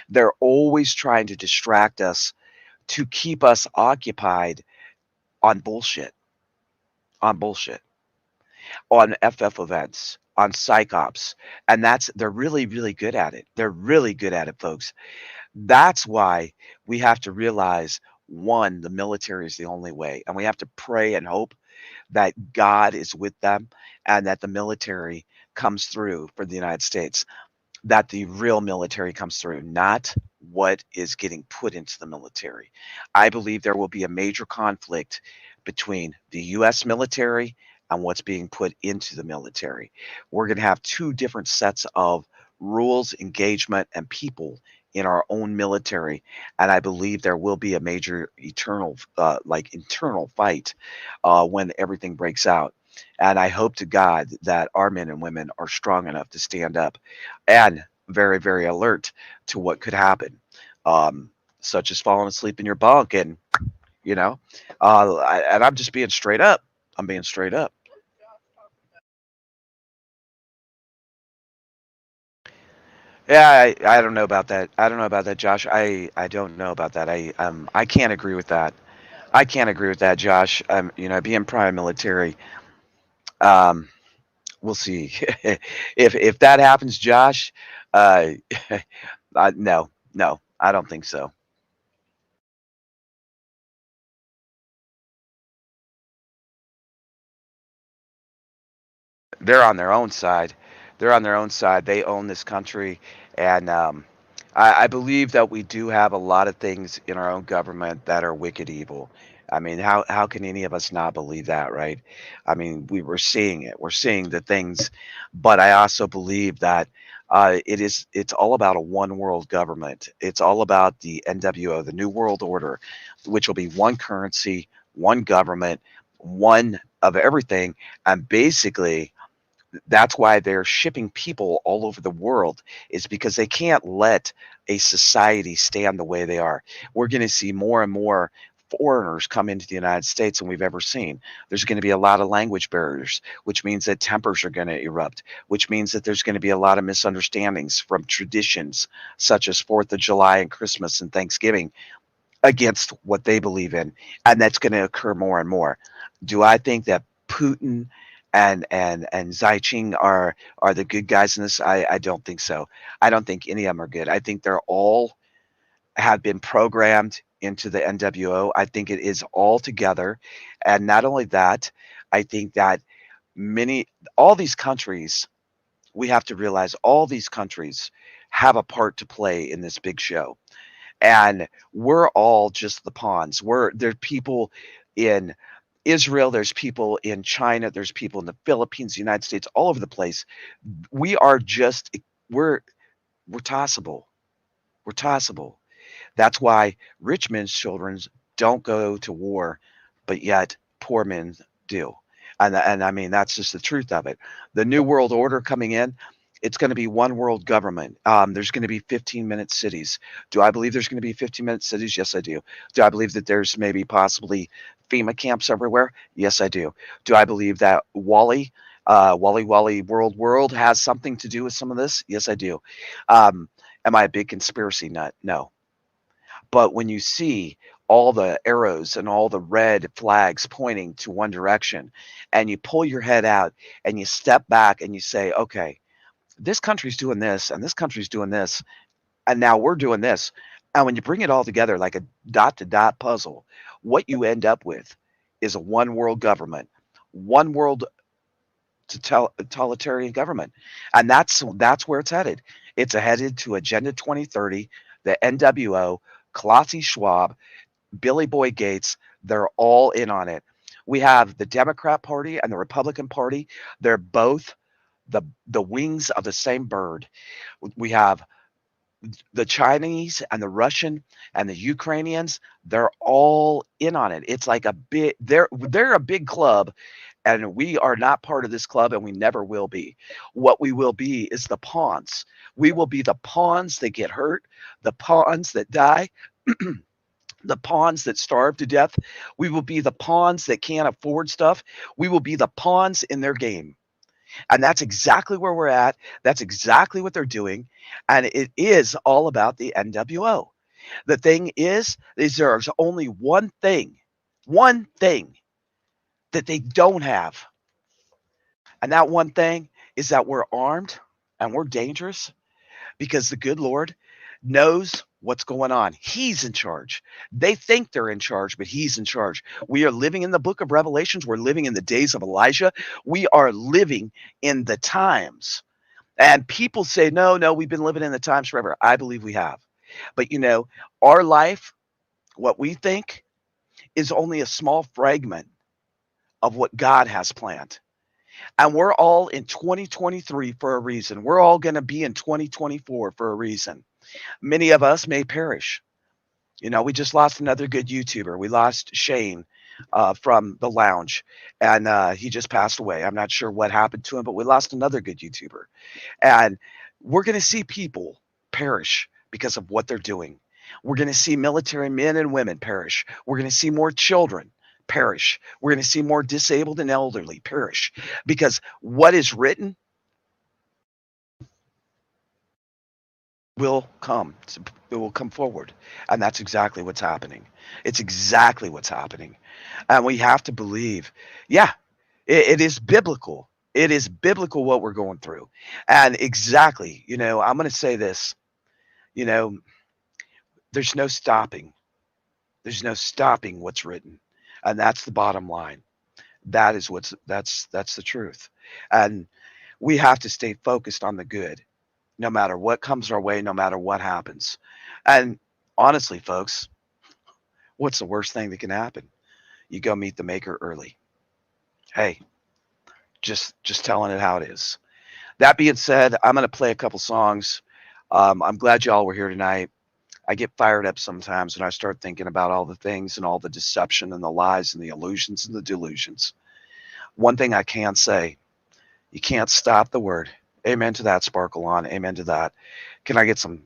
They're always trying to distract us to keep us occupied on bullshit, on bullshit, on FF events, on psyops. And they're really, really good at it. They're really good at it, folks. That's why we have to realize one, the military is the only way. And we have to pray and hope that God is with them and that the military comes through for the United States, that the real military comes through, not what is getting put into the military. I believe there will be a major conflict between the US military and what's being put into the military. We're going to have two different sets of rules, engagement, and people in our own military, and I believe there will be a major eternal internal fight when everything breaks out. And I hope to God that our men and women are strong enough to stand up and very, very alert to what could happen, such as falling asleep in your bunk. And, you know, and I'm just being straight up. I'm being straight up. Yeah, I don't know about that. I don't know about that, Josh. I don't know about that. I can't agree with that. I can't agree with that, Josh. Being prime military, um, we'll see. If that happens, Josh, uh, no, no, I don't think so. They're on their own side. They're on their own side. They own this country, and I believe that we do have a lot of things in our own government that are wicked evil. I mean, how can any of us not believe that, right? I mean, we were seeing it. We're seeing the things, but I also believe that it's all about a one world government. It's all about the NWO, the New World Order, which will be one currency, one government, one of everything, and basically that's why they're shipping people all over the world is because they can't let a society stand the way they are. We're going to see more and more foreigners come into the United States than we've ever seen. There's going to be a lot of language barriers, which means that tempers are going to erupt, which means that there's going to be a lot of misunderstandings from traditions such as 4th of July and Christmas and Thanksgiving against what they believe in. And that's going to occur more and more. Do I think that Putin and Xi Jinping are the good guys in this? I don't think so. I don't think any of them are good. I think they're all have been programmed into the NWO. I think it is all together. And not only that, I think that all these countries, we have to realize all these countries have a part to play in this big show. And we're all just the pawns. There's people in Israel, there's people in China, there's people in the Philippines, the United States, all over the place. We are just we're we're tossable. We're tossable. That's why rich men's children don't go to war, but yet poor men do. And I mean that's just the truth of it. The new world order coming in, it's going to be one world government. There's going to be 15-minute cities. Do I believe there's going to be 15-minute cities? Yes, I do. Do I believe that there's maybe possibly FEMA camps everywhere? Yes, I do. Do I believe that Wally World has something to do with some of this? Yes, I do. Am I a big conspiracy nut? No. But when you see all the arrows and all the red flags pointing to one direction, and you pull your head out and you step back and you say, okay, this country's doing this and this country's doing this, and now we're doing this. And when you bring it all together like a dot to dot puzzle, what you end up with is a one world government, one world totalitarian government. And that's where it's headed. It's headed to Agenda 2030, the NWO, Klaus Schwab, Billy Boy Gates. They're all in on it. We have the Democrat Party and the Republican Party. They're both the wings of the same bird. We have the Chinese and the Russian and the Ukrainians. They're all in on it. It's like a big they're a big club, and we are not part of this club, and we never will be. What we will be is the pawns. We will be the pawns that get hurt, the pawns that die, the pawns that starve to death. We will be the pawns that can't afford stuff. We will be the pawns in their game. And that's exactly where we're at. That's exactly what they're doing. And it is all about the NWO. The thing is there's only one thing that they don't have. And that one thing is that we're armed and we're dangerous because the good Lord knows what's going on. He's in charge. They think they're in charge, but he's in charge. We are living in the book of Revelations. We're living in the days of Elijah. We are living in the times. And people say, no, we've been living in the times forever. I believe we have. But our life, what we think, is only a small fragment of what God has planned. And we're all in 2023 for a reason. We're all going to be in 2024 for a reason. Many of us may perish. We just lost another good YouTuber. We lost Shane from the lounge, and he just passed away. I'm not sure what happened to him, but we lost another good YouTuber. And we're going to see people perish because of what they're doing. We're going to see military men and women perish. We're going to see more children perish. We're going to see more disabled and elderly perish because what is written will come. It will come forward. And that's exactly what's happening. It's exactly what's happening. And we have to believe, it is biblical. It is biblical what we're going through. And exactly, I'm going to say this, there's no stopping. There's no stopping what's written. And that's the bottom line. That's the truth. And we have to stay focused on the good, no matter what comes our way, no matter what happens. And honestly, folks, what's the worst thing that can happen? You go meet the maker early. Hey, just telling it how it is. That being said, I'm going to play a couple songs. I'm glad y'all were here tonight. I get fired up sometimes when I start thinking about all the things and all the deception and the lies and the illusions and the delusions. One thing I can say, you can't stop the word. Amen to that, Sparkle On. Amen to that. Can I get some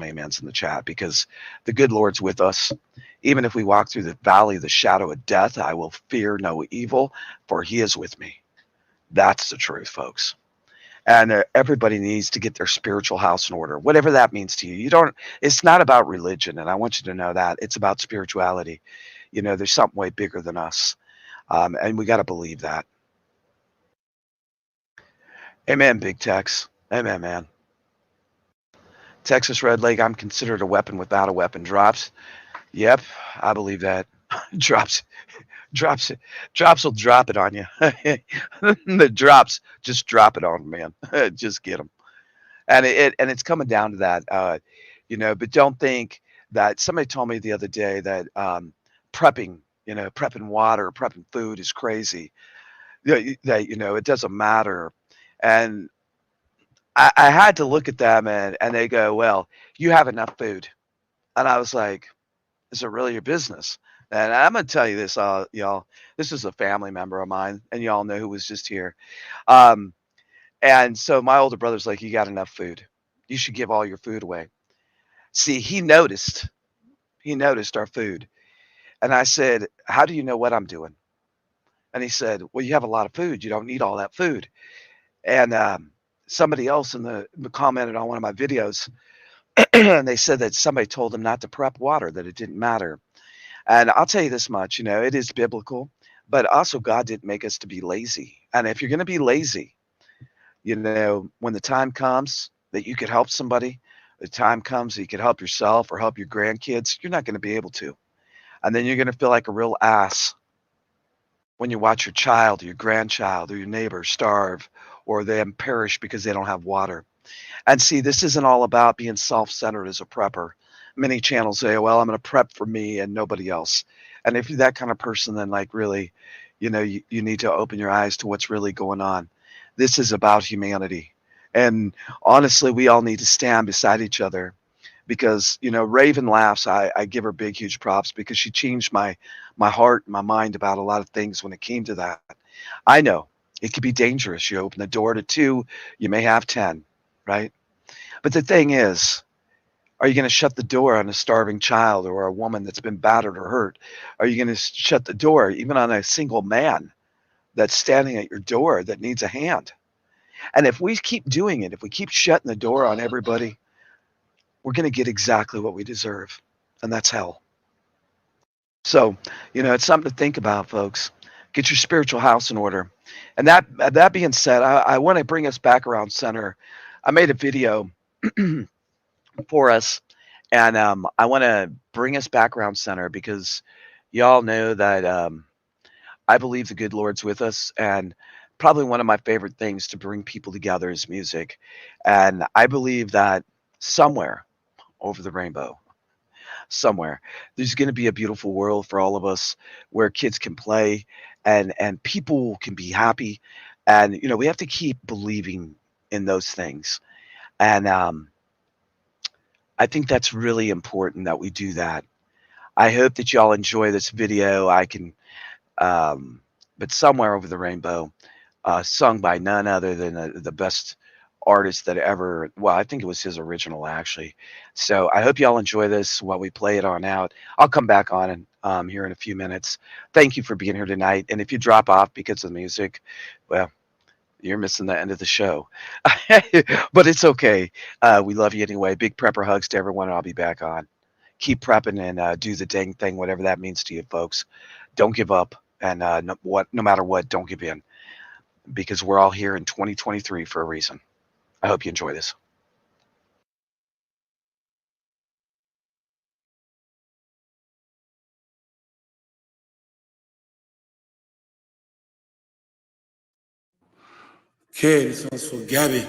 amens in the chat? Because the good Lord's with us. Even if we walk through the valley of the shadow of death, I will fear no evil, for he is with me. That's the truth, folks. And everybody needs to get their spiritual house in order, whatever that means to you. It's not about religion, and I want you to know that. It's about spirituality. There's something way bigger than us, and we got to believe that. Amen, Big Tex. Amen, man. Texas Red Leg, I'm considered a weapon without a weapon. Drops. Yep, I believe that. Drops will drop it on you. The drops, just drop it on them, man. Just get them. And it's coming down to that, but don't think that somebody told me the other day that prepping water, prepping food is crazy. That, it doesn't matter. And I had to look at them and they go, well, you have enough food. And I was like, is it really your business? And I'm going to tell you this, y'all, this is a family member of mine, and y'all know who was just here. And so my older brother's like, you got enough food. You should give all your food away. See, he noticed our food. And I said, how do you know what I'm doing? And he said, well, you have a lot of food. You don't need all that food. And somebody else commented on one of my videos, and they said that somebody told them not to prep water, that it didn't matter. And I'll tell you this much, it is biblical, but also God didn't make us to be lazy. And if you're going to be lazy, when the time comes that you could help somebody, the time comes that you could help yourself or help your grandkids, you're not going to be able to. And then you're going to feel like a real ass when you watch your child or your grandchild or your neighbor starve or them perish because they don't have water. And see, this isn't all about being self-centered as a prepper. Many channels say, well, I'm going to prep for me and nobody else. And if you're that kind of person, then like really, you need to open your eyes to what's really going on. This is about humanity. And honestly, we all need to stand beside each other because, Raven laughs. I give her big, huge props because she changed my heart and my mind about a lot of things when it came to that. I know it could be dangerous. You open the door to 2, you may have 10, right? But the thing is, are you going to shut the door on a starving child or a woman that's been battered or hurt? Are you going to shut the door even on a single man that's standing at your door that needs a hand? And if we keep doing it, if we keep shutting the door on everybody, we're going to get exactly what we deserve, and that's hell. So, it's something to think about, folks. Get your spiritual house in order. And that being said, I want to bring us back around center. I made a video for us, and I want to bring us back around center because y'all know that I believe the good Lord's with us, and probably one of my favorite things to bring people together is music. And I believe that somewhere over the rainbow, somewhere there's going to be a beautiful world for all of us where kids can play and people can be happy. And we have to keep believing in those things. And I think that's really important that we do that. I hope that y'all enjoy this video. But somewhere over the rainbow, sung by none other than the best artist that ever, well, I think it was his original actually. So I hope y'all enjoy this while we play it on out. I'll come back on and here in a few minutes. Thank you for being here tonight. And if you drop off because of the music, well, you're missing the end of the show. But it's okay. We love you anyway. Big prepper hugs to everyone. I'll be back on. Keep prepping and do the dang thing, whatever that means to you, folks. Don't give up. And no matter what, don't give in. Because we're all here in 2023 for a reason. I hope you enjoy this. Okay, this one's for Gabby.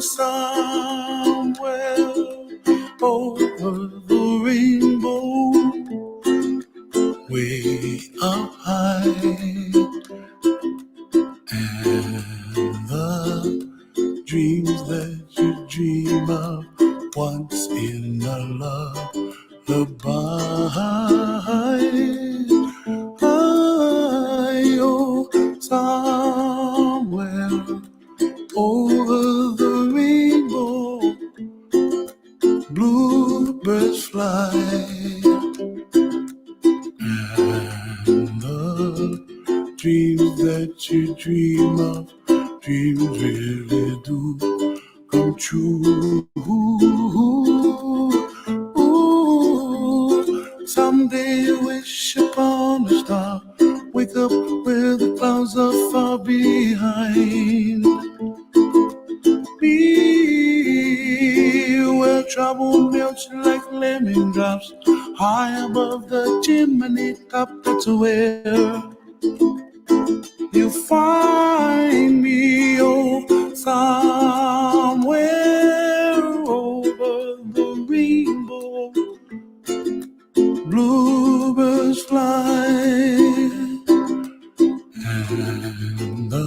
Somewhere over the rainbow, way up high, and the dreams that you dream of once in a lullaby. Oh, somewhere over the rainbow, bluebirds fly, and the dreams that you dream of, dreams really do come true. Ooh, someday wish upon a star, wake up where the clouds are far behind. Be where trouble melts like lemon drops, high above the chimney top. That's where you find me. Oh, somewhere over the rainbow, bluebirds fly, and the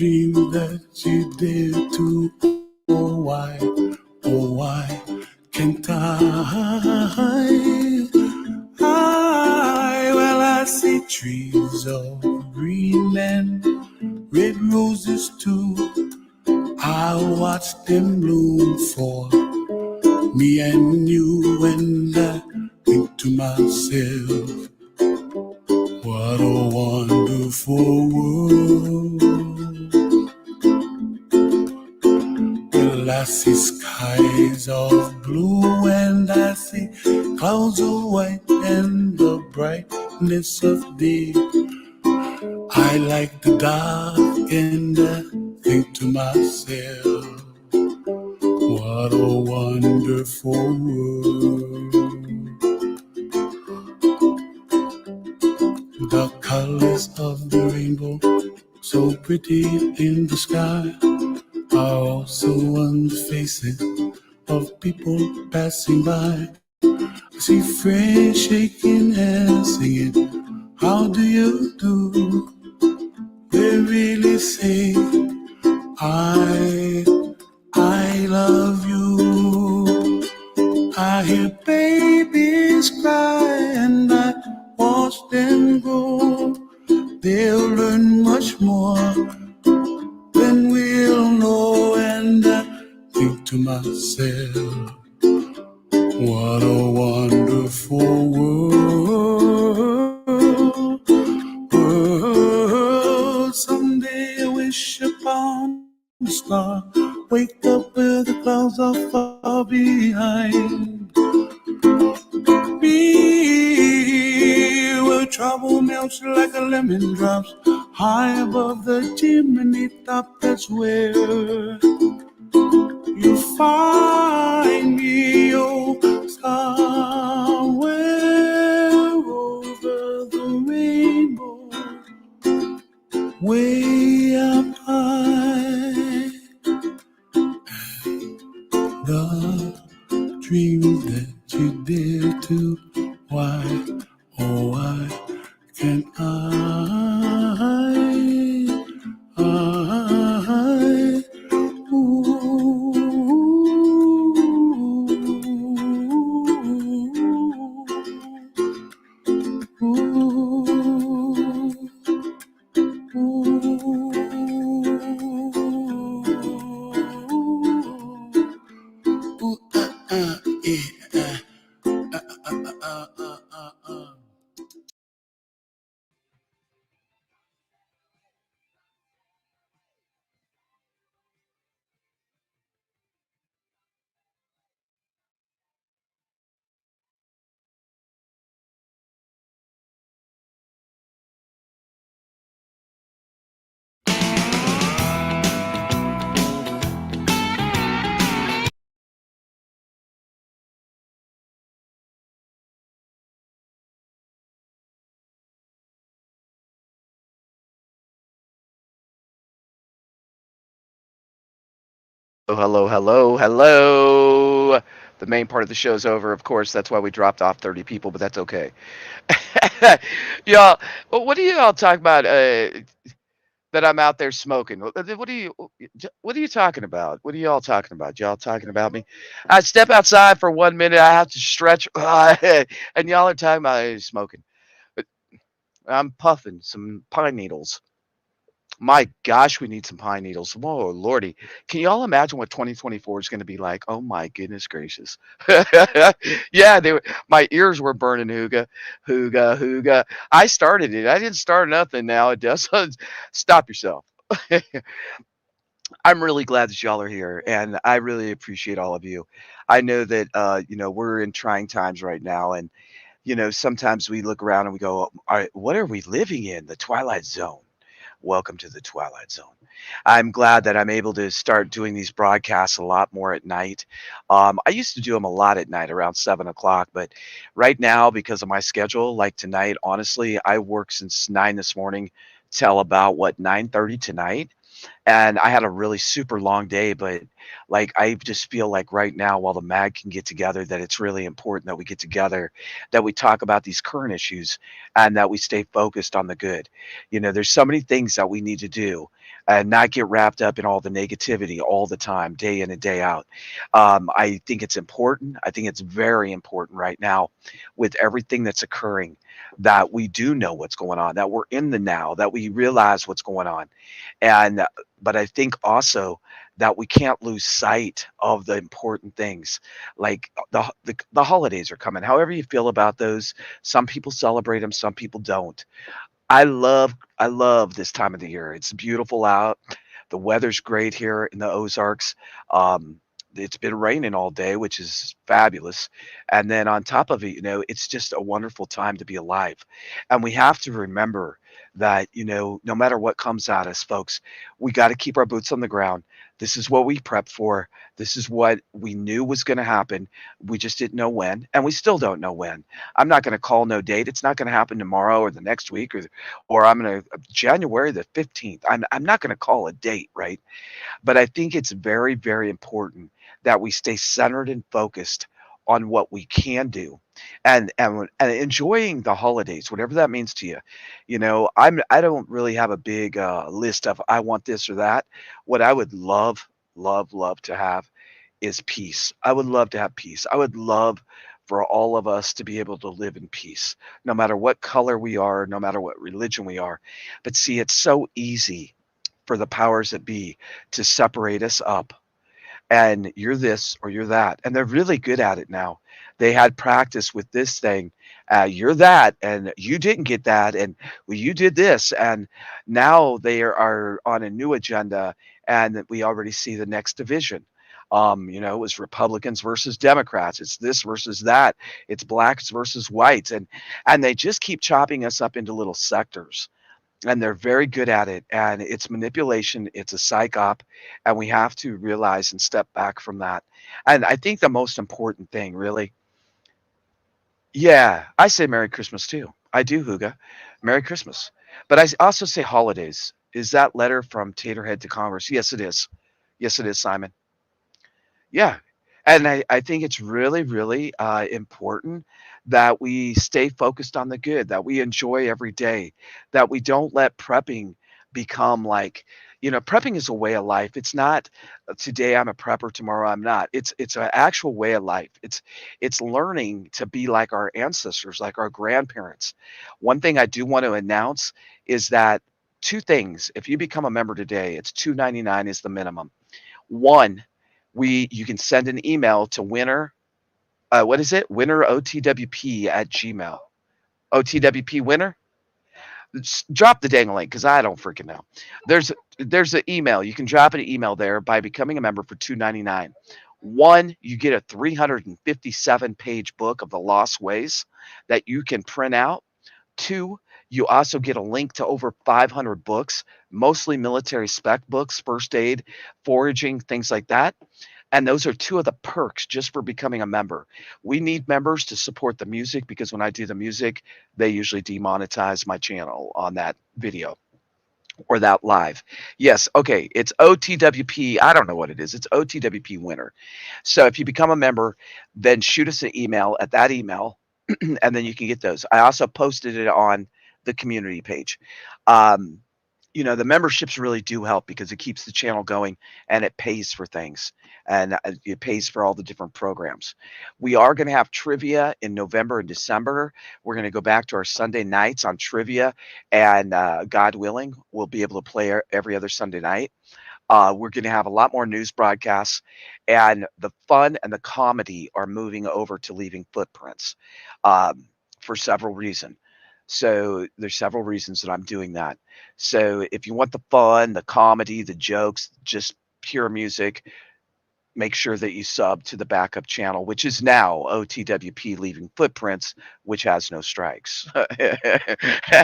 dreams that you did too. Oh why can't well, I see trees of green and red roses too. I'll watch them bloom for me and you, and I think to myself, what a wonderful world. Well, I see skies of blue and I see clouds of white and the brightness of day. I like the dark and I think to myself, what a wonderful world. The colors of the rainbow, so pretty in the sky, are also on the faces of people passing by. I see friends shaking hands, singing, how do you do? They really say, I love you. I hear babies cry and I watch them grow. They'll learn much more than we'll know, and I think to myself, what a wonderful world. Someday I wish upon a star, wake up where the clouds are far behind me, where trouble melts like a lemon drops high above the chimney top. That's where you find me, oh, somewhere over the rainbow, way up high. The dreams that you dare to, why, oh why can't Oh, hello, hello, hello. The main part of the show's over, of course. That's why we dropped off 30 people, but that's okay. Y'all, what do you all talk about that I'm out there smoking? What are you talking about? What are y'all talking about? Y'all talking about me? I step outside for 1 minute, I have to stretch, and y'all are talking about smoking. But I'm puffing some pine needles. My gosh, we need some pine needles. Whoa, lordy. Can y'all imagine what 2024 is going to be like? Oh my goodness gracious. Yeah, my ears were burning hooga, hooga, hooga. I started it. I didn't start nothing now. It does. Stop yourself. I'm really glad that y'all are here and I really appreciate all of you. I know that we're in trying times right now and sometimes we look around and we go, all right, what are we living in? The Twilight Zone. Welcome to the Twilight Zone. I'm glad that I'm able to start doing these broadcasts a lot more at night. I used to do them a lot at night around 7 o'clock, but right now, because of my schedule, like tonight, honestly, I work since 9 this morning till about what 9:30 tonight. And I had a really super long day, but like I just feel like right now, while the mag can get together, that it's really important that we get together, that we talk about these current issues, and that we stay focused on the good. There's so many things that we need to do, and not get wrapped up in all the negativity all the time, day in and day out. I think it's important. I think it's very important right now with everything that's occurring that we do know what's going on, that we're in the now, that we realize what's going on. And but I think also that we can't lose sight of the important things, like the holidays are coming. However you feel about those, some people celebrate them, some people don't. I love this time of the year. It's beautiful out. The weather's great here in the Ozarks. Um, it's been raining all day, which is fabulous. And then on top of it, it's just a wonderful time to be alive. And we have to remember that, no matter what comes at us, folks, we got to keep our boots on the ground. This is what we prepped for. This is what we knew was going to happen. We just didn't know when, and we still don't know when. I'm not going to call no date. It's not going to happen tomorrow or the next week, or I'm going to January the 15th. I'm not going to call a date, right? But I think it's very, very important that we stay centered and focused on what we can do, and enjoying the holidays, whatever that means to you. I don't really have a big list of I want this or that. What I would love, love, love to have is peace. I would love to have peace. I would love for all of us to be able to live in peace, no matter what color we are, no matter what religion we are. But see, it's so easy for the powers that be to separate us up, and you're this or you're that, and they're really good at it now. They had practice with this thing. You're that, and you didn't get that, and well, you did this, and now they are on a new agenda, and we already see the next division. It was Republicans versus Democrats. It's this versus that. It's blacks versus whites, and they just keep chopping us up into little sectors, and they're very good at it, and it's manipulation, it's a psych op, and we have to realize and step back from that. And I think the most important thing, really, yeah, I say Merry Christmas too. I do, Huga. Merry Christmas. But also say holidays. Is that letter from Taterhead to Congress? Yes, it is. Yes, it is, Simon. Yeah. And I think it's really, really important that we stay focused on the good, that we enjoy every day, that we don't let prepping become like, prepping is a way of life. It's not today I'm a prepper, tomorrow I'm not. It's an actual way of life. It's learning to be like our ancestors, like our grandparents. One thing I do want to announce is that two things. If you become a member today, it's $2.99 is the minimum. One, you can send an email to winner. What is it? Winner OTWP at Gmail. OTWP winner. Drop the dang link because I don't freaking know. There's an email. You can drop an email there by becoming a member for $2.99. One, you get a 357-page book of the lost ways that you can print out. Two, you also get a link to over 500 books, mostly military spec books, first aid, foraging, things like that. And those are two of the perks just for becoming a member. We need members to support the music because when I do the music, they usually demonetize my channel on that video or that live. Yes, okay, it's OTWP. I don't know what it is. It's OTWP winner. So if you become a member, then shoot us an email at that email, and then you can get those. I also posted it on the community page. Um, the memberships really do help because it keeps the channel going and it pays for things, and it pays for all the different programs. We are going to have trivia in November and December. We're going to go back to our Sunday nights on trivia, and God willing, we'll be able to play every other Sunday night. We're going to have a lot more news broadcasts, and the fun and the comedy are moving over to Leaving Footprints for several reasons. So there's several reasons that I'm doing that. So if you want the fun, the comedy, the jokes, just pure music, make sure that you sub to the backup channel, which is now OTWP Leaving Footprints, which has no strikes. OTWP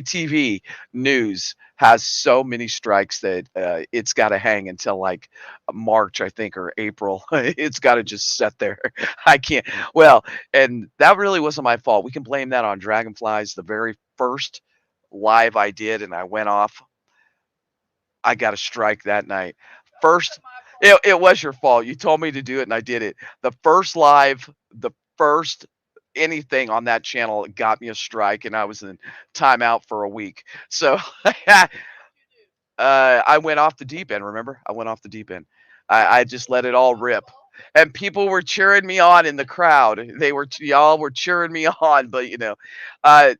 TV news has so many strikes that it's got to hang until like March, I think, or April. It's got to just sit there. I can't. Well, and that really wasn't my fault. We can blame that on Dragonflies. The very first live I did, and I went off, I got a strike that night. First, it was your fault. You told me to do it, and I did it. The first live, the first anything on that channel got me a strike, and I was in timeout for a week. So I went off the deep end. Remember, I went off the deep end. I just let it all rip, and people were cheering me on in the crowd. Y'all were cheering me on, but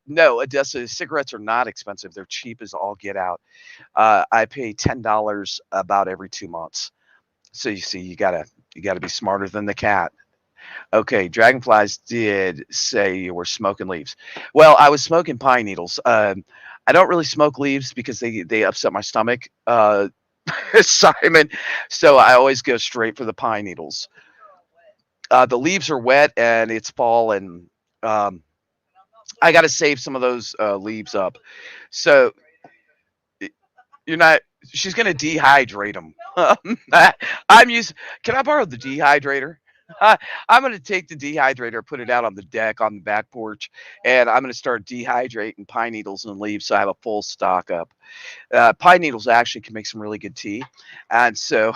no, Odessa cigarettes are not expensive. They're cheap as all get out. I pay $10 about every 2 months. So you see, you gotta be smarter than the cat. Okay, dragonflies did say you were smoking leaves. Well, I was smoking pine needles. I don't really smoke leaves because they upset my stomach, Simon. So I always go straight for the pine needles. The leaves are wet and it's fall, and um, I got to save some of those leaves up. So you're not. She's gonna dehydrate them. I'm used. Can I borrow the dehydrator? I'm gonna take the dehydrator, put it out on the deck on the back porch, and I'm gonna start dehydrating pine needles and leaves so I have a full stock up. Pine needles actually can make some really good tea, and so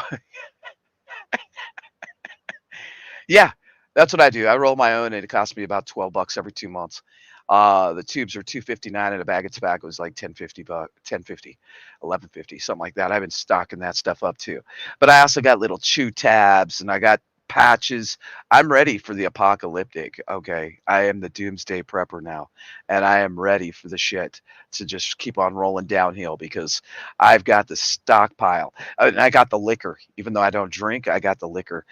yeah, that's what I do. I roll my own, and it costs me about $12 every 2 months. The tubes are 2.59, and a bag of tobacco is like 10.50 buck, 10.50, 11.50, something like that. I've been stocking that stuff up too. But I also got little chew tabs, and I got patches. I'm ready for the apocalyptic. Okay, I am the doomsday prepper now, and I am ready for the shit to just keep on rolling downhill because I've got the stockpile. And I got the liquor, even though I don't drink. I got the liquor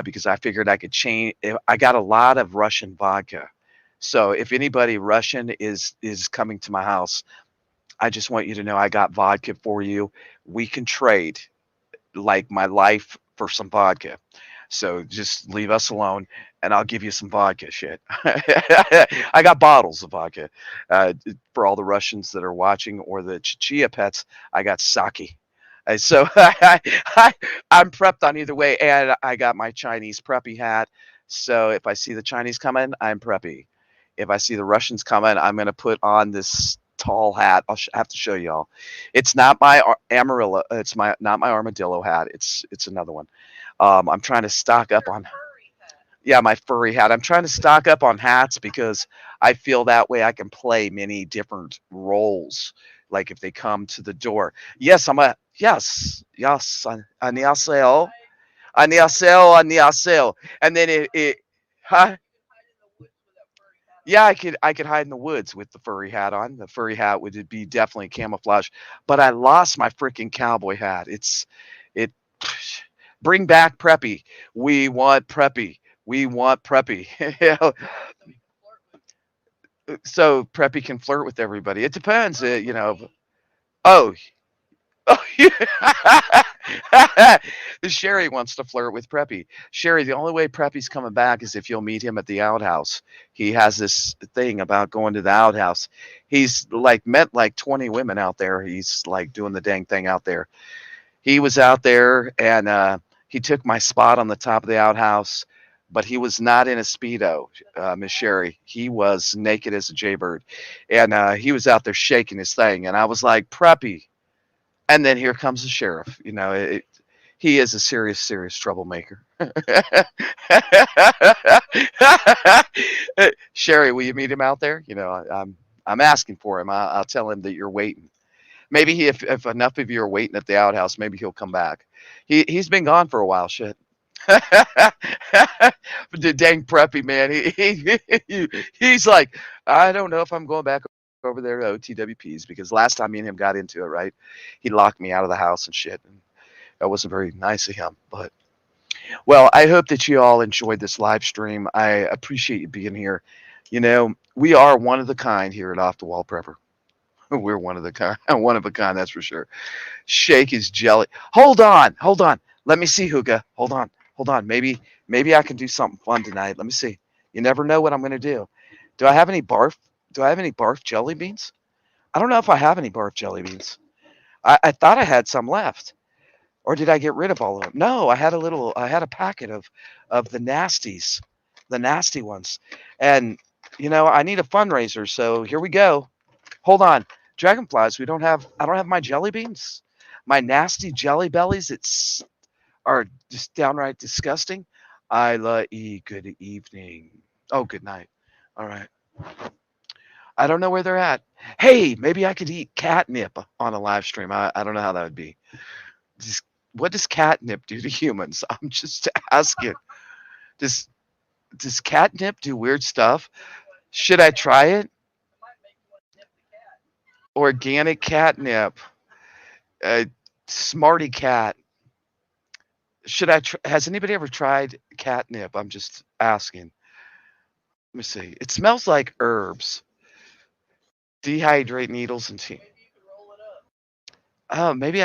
because I figured I could change. I got a lot of Russian vodka, so if anybody Russian is coming to my house, I just want you to know I got vodka for you. We can trade like my life for some vodka. So just leave us alone, and I'll give you some vodka. Shit, I got bottles of vodka for all the Russians that are watching or the Chia pets. I got sake. So I'm prepped on either way, and I got my Chinese preppy hat. So if I see the Chinese coming, I'm preppy. If I see the Russians coming, I'm gonna put on this tall hat. Have to show y'all. It's not my Amarillo. It's my not my armadillo hat. It's another one. I'm trying to stock up on. Yeah, my furry hat. I'm trying to stock up on hats because I feel that way I can play many different roles. Like if they come to the door, yes, yes, 안녕하세요, 안녕하세요, 안녕하세요, and then huh? Yeah, I could hide in the woods with the furry hat on. The furry hat would be definitely camouflage, but I lost my freaking cowboy hat. It bring back preppy. We want preppy. We want preppy. You know, so preppy can flirt with everybody. It depends, Oh, oh, yeah. Sherry wants to flirt with Preppy. Sherry, the only way Preppy's coming back is if you'll meet him at the outhouse. He has this thing about going to the outhouse. He's like met like 20 women out there. He's like doing the dang thing out there. He was out there and he took my spot on the top of the outhouse, but he was not in a Speedo, Miss Sherry. He was naked as a jaybird. And he was out there shaking his thing. And I was like, Preppy. And then here comes the sheriff. He is a serious, serious troublemaker. Sherry, will you meet him out there? I'm asking for him. I'll tell him that you're waiting. Maybe if enough of you are waiting at the outhouse, maybe he'll come back. He's been gone for a while. Shit. The dang preppy man. He's like, I don't know if I'm going back over there to OTWPs because last time me and him got into it, right? He locked me out of the house and shit. And that wasn't very nice of him. But well, I hope that you all enjoyed this live stream. I appreciate you being here. We are one of the kind here at Off the Wall Prepper. We're one of the kind, one of a kind, that's for sure. Shake his jelly. Hold on. Let me see, Huga. Hold on. Maybe I can do something fun tonight. Let me see. You never know what I'm gonna do. Do I have any barf? Do I have any barf jelly beans? I don't know if I have any barf jelly beans. I thought I had some left. Or did I get rid of all of them? No, I had a packet of the nasties, the nasty ones. And I need a fundraiser, so here we go. Hold on. Dragonflies, I don't have my jelly beans. My nasty jelly bellies are just downright disgusting. Good evening. Oh, good night. All right. I don't know where they're at. Hey, maybe I could eat catnip on a live stream. I don't know how that would be. Just, what does catnip do to humans? I'm just asking. Does does catnip do weird stuff? Should I try it? Organic catnip. Uh, Smarty cat. Should I? Has anybody ever tried catnip? I'm just asking. Let me see. It smells like herbs. Dehydrate needles and tea. Oh, maybe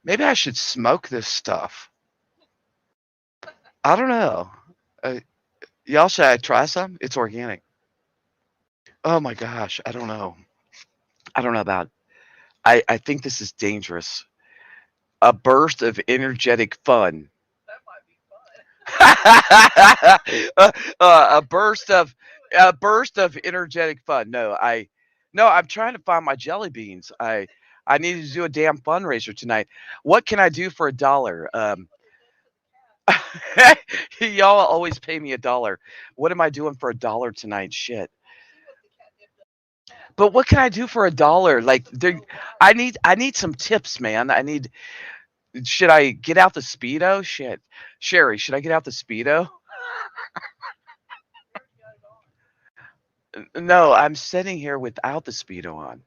I should smoke this stuff. I don't know. Uh, y'all, should I try some? It's organic. Oh my gosh, I don't know. I don't know about. I think this is dangerous. A burst of energetic fun. A burst of energetic fun. No, I'm trying to find my jelly beans. I needed to do a damn fundraiser tonight. What can I do for $1? Y'all always pay me $1. What am I doing for $1 tonight? Shit. But what can I do for $1? Like there, I need some tips, man. I need. Should I get out the speedo? Shit, Sherry, should I get out the speedo? No, I'm sitting here without the speedo on.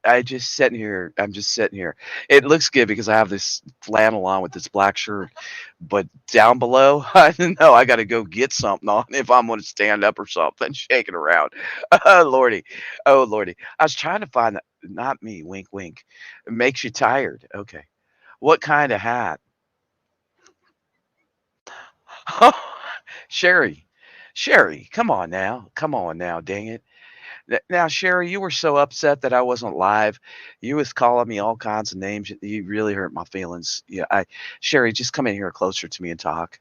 I just sitting here. I'm just sitting here. It looks good because I have this flannel on with this black shirt, but down below, I don't know. I got to go get something on if I'm going to stand up or something, shaking around. Oh lordy, oh lordy. I was trying to find that. Not me. Wink, wink. It makes you tired. Okay. What kind of hat? Sherry, Sherry, come on now, dang it. Now, Sherry, you were so upset that I wasn't live. You was calling me all kinds of names. You really hurt my feelings. Yeah, Sherry, just come in here closer to me and talk.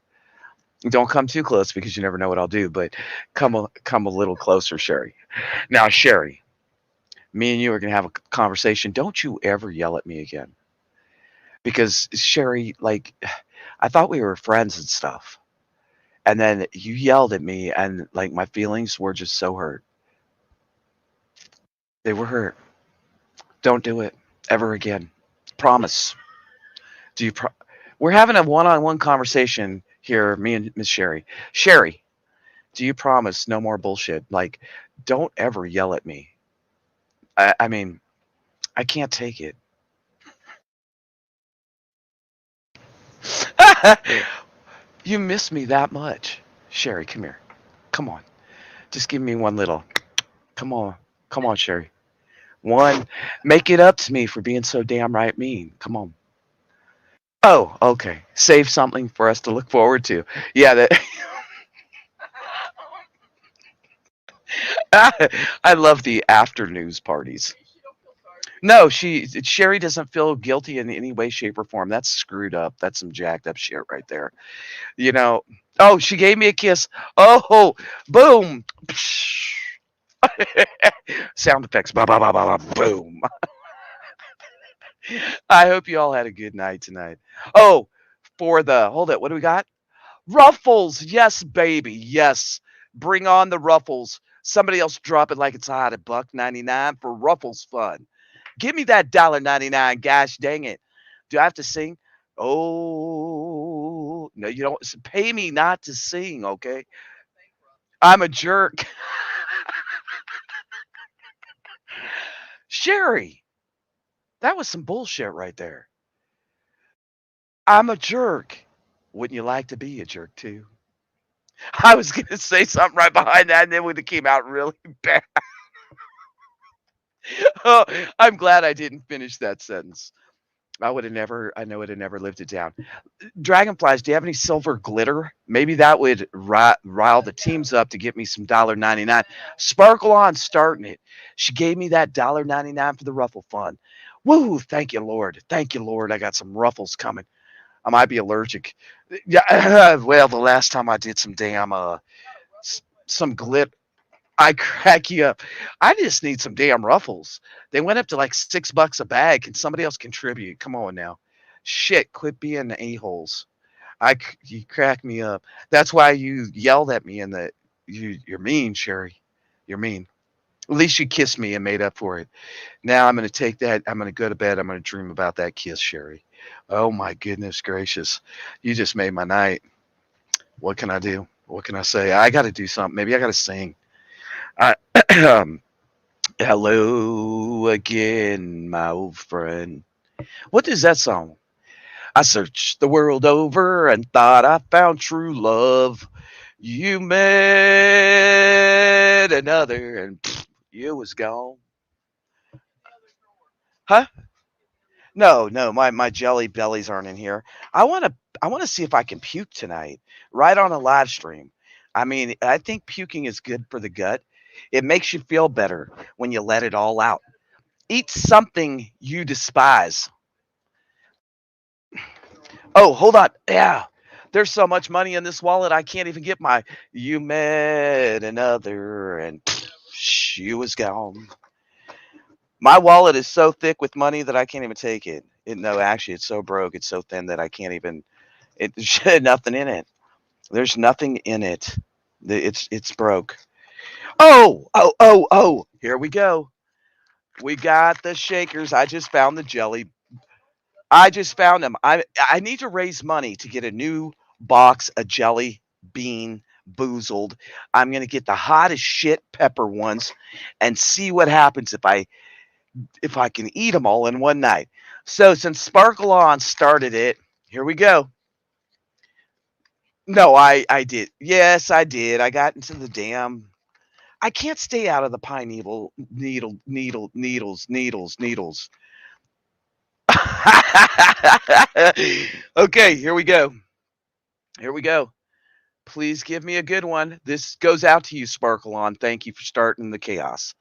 Don't come too close because you never know what I'll do. But come a little closer, Sherry. Now, Sherry, me and you are gonna have a conversation. Don't you ever yell at me again, because Sherry, like, I thought we were friends and stuff, and then you yelled at me, and like my feelings were just so hurt. They were hurt. Don't do it ever again. Promise. Do you? We're having a one-on-one conversation here, me and Miss Sherry. Sherry, do you promise no more bullshit? Like, don't ever yell at me. I mean, I can't take it. You miss me that much, Sherry. Come here. Come on. Just give me one little. Come on. Come on, Sherry. One. Make it up to me for being so damn right mean. Come on. Oh, okay. Save something for us to look forward to. Yeah, that. I love the after news parties. No, Sherry doesn't feel guilty in any way, shape, or form. That's screwed up. That's some jacked up shit right there. You know. Oh, she gave me a kiss. Oh, boom. Sound effects. Ba ba ba ba ba. Boom. I hope you all had a good night tonight. Oh, for the hold it. What do we got? Ruffles. Yes, baby. Yes. Bring on the ruffles. Somebody else drop it like it's hot at $1.99 for Ruffles fun. Give me that $1.99. Gosh dang it. Do I have to sing? Oh, no, you don't. Pay me not to sing, okay? I'm a jerk. Sherry, that was some bullshit right there. I'm a jerk. Wouldn't you like to be a jerk too? I was going to say something right behind that, and then it would have came out really bad. Oh, I'm glad I didn't finish that sentence. I would have never, I know, would have never lived it down. Dragonflies, do you have any silver glitter? Maybe that would rile the teams up to get me some $1.99. Sparkle on starting it. She gave me that $1.99 for the ruffle fun. Woo! Thank you, Lord. Thank you, Lord. I got some ruffles coming. I might be allergic. Yeah. Well, the last time I did some damn some glitter. I crack you up. I just need some damn ruffles. They went up to like $6 a bag. Can somebody else contribute? Come on now. Shit, quit being a-holes. You crack me up. That's why you yelled at me in the you're mean, Sherry. You're mean. At least you kissed me and made up for it. Now I'm going to take that. I'm going to go to bed. I'm going to dream about that kiss, Sherry. Oh my goodness gracious. You just made my night. What can I do? What can I say? I got to do something. Maybe I got to sing. I, hello again, my old friend. What is that song? I searched the world over and thought I found true love. You met another and you was gone. Huh? No, no, my jelly bellies aren't in here. I want to see if I can puke tonight, right on a live stream. I mean, I think puking is good for the gut. It makes you feel better when you let it all out. Eat something you despise. Oh, hold on. Yeah. There's so much money in this wallet I can't even get my you met another and she was gone. My wallet is so thick with money that I can't even take it. No, actually, it's so broke. It's so thin that I can't even. There's nothing in it. There's nothing in it. It's broke. Oh, oh, oh, oh! Here we go. We got the shakers. I just found the jelly. I just found them. I need to raise money to get a new box of jelly bean boozled. I'm gonna get the hottest shit pepper ones and see what happens if I can eat them all in one night. So since Sparkle On started it, here we go. No, I did. Yes, I did. I got into the damn. I can't stay out of the needles. Okay, here we go. Here we go. Please give me a good one. This goes out to you, Sparkle On. Thank you for starting the chaos.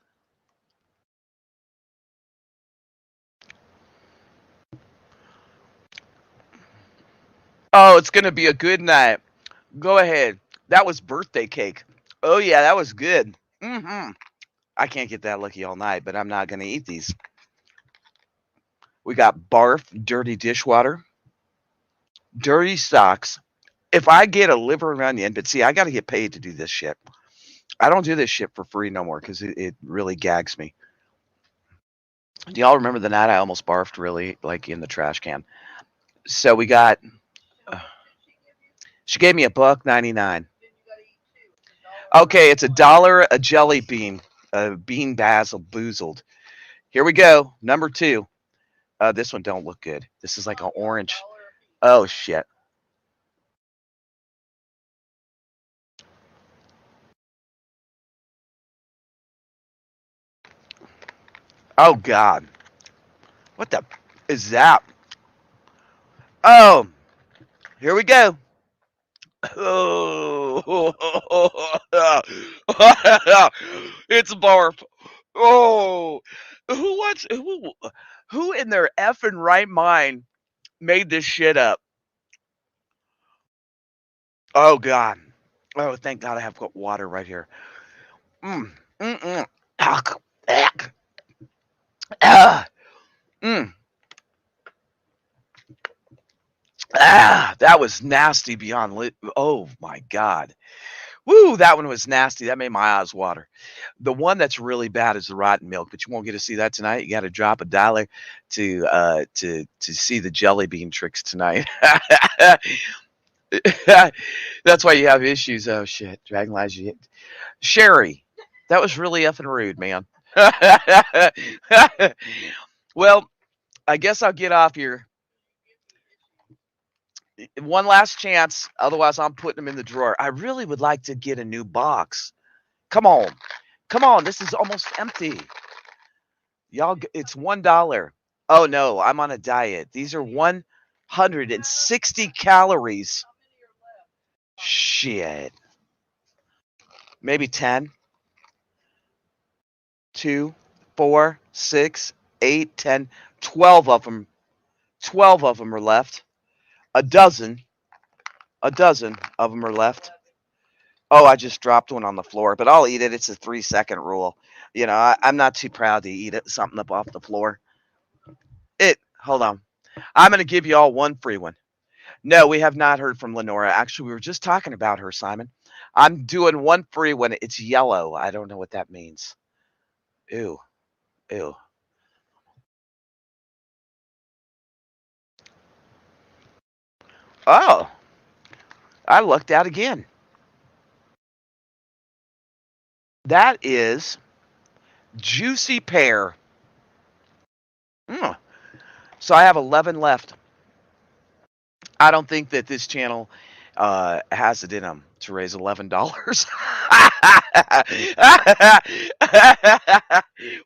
Oh, it's gonna be a good night. Go ahead. That was birthday cake. Oh yeah, that was good. I can't get that lucky all night, but I'm not gonna eat these. We got barf, dirty dishwater, dirty socks. If I get a liver and onion, but see, I got to get paid to do this shit. I don't do this shit for free no more because it really gags me. Do y'all remember the night I almost barfed really like in the trash can? So we got. Uh, she gave me $1.99. Okay, it's $1 a jelly bean, a bean basil boozled. Here we go. Number two. This one don't look good. This is like an orange. Oh shit. Oh god. What the is that? Oh, here we go. Oh, it's barf. Oh, who in their effing right mind made this shit up? Oh god. Oh, thank God I have got water right here. Mm. Mm. Ah, ah, mm. That was nasty beyond lit. Oh my god. Woo, that one was nasty. That made my eyes water. The one that's really bad is the rotten milk, but you won't get to see that tonight. You got to drop $1 to see the jelly bean tricks tonight. That's why you have issues. Oh shit, Dragon Sherry, that was really effing rude, man. Well, I guess I'll get off here. One last chance. Otherwise, I'm putting them in the drawer. I really would like to get a new box. Come on. Come on. This is almost empty. Y'all, it's $1. Oh, no. I'm on a diet. These are 160 calories. Shit. Maybe 10. 2, 4, 6, 8, 10, 12 of them. 12 of them are left. A dozen of them are left. Oh, I just dropped one on the floor, but I'll eat it. It's a 3-second rule. You know, I'm not too proud to eat something up off the floor. Hold on. I'm going to give you all one free one. No, we have not heard from Lenora. Actually, we were just talking about her, Simon. I'm doing one free one. It's yellow. I don't know what that means. Ew. Ew. Oh, I lucked out again. That is juicy pear. Mm. So I have 11 left. I don't think that this channel has it in them to raise $11.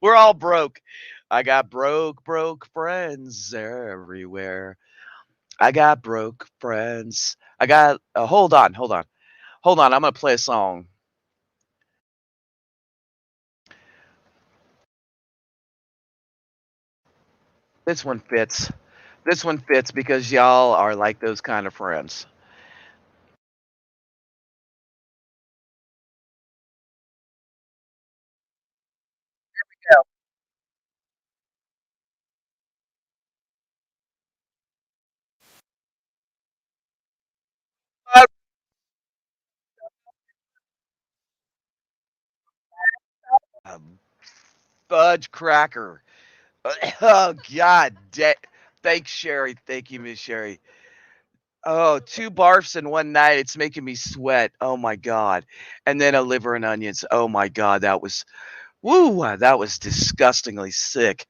We're all broke. I got broke friends everywhere. I got broke friends. I got. Hold on. I'm gonna play a song. This one fits. This one fits because y'all are like those kind of friends. Um, Fudge cracker. Oh God, thanks Sherry. Thank you, Miss Sherry. Oh, 2 barfs in one night. It's making me sweat. Oh my God. And then a liver and onions. Oh my God, that was woo. That was disgustingly sick.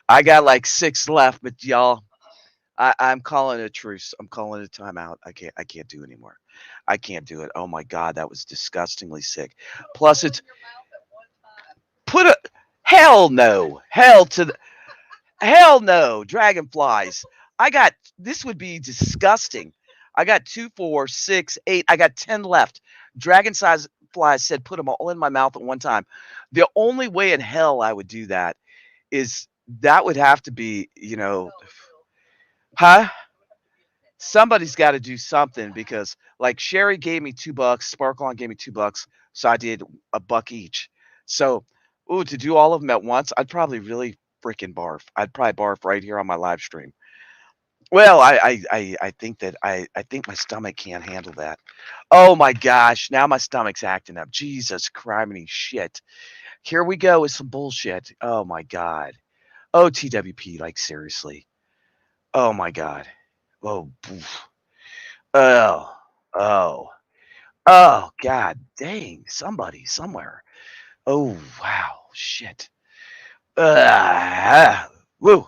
I got like 6 left, but y'all, I'm calling it a truce. I'm calling it a timeout. I can't do anymore. I can't do it. Oh my God, that was disgustingly sick. Plus, it's put a hell no, hell no, dragonflies. I got this would be disgusting. I got 2, 4, 6, 8. I got 10 left. Dragon size flies said put them all in my mouth at one time. The only way in hell I would do that is that would have to be, huh? Somebody's got to do something because like Sherry gave me $2, Sparkle gave me $2, so I did a buck each. So, ooh, to do all of them at once, I'd probably really freaking barf. I'd probably barf right here on my live stream. Well, I think that I think my stomach can't handle that. Oh my gosh, now my stomach's acting up. Jesus criminy shit. Here we go with some bullshit. Oh my God. Oh, TWP, like seriously. Oh my God. Oh, poof. Oh, oh, oh, God dang. Somebody, somewhere. Oh, wow. Shit. Woo.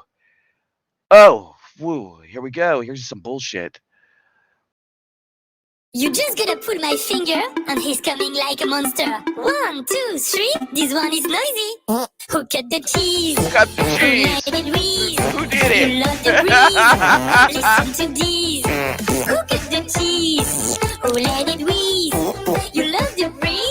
Oh, woo. Here we go. Here's some bullshit. You just gotta pull my finger, and he's coming like a monster. 1, 2, 3, this one is noisy. Who cut the cheese? Who cut the Who cheese? let it breeze? Who did it? You love the breeze. Listen to these. Who cut the cheese? Who let it breeze? You love the breeze?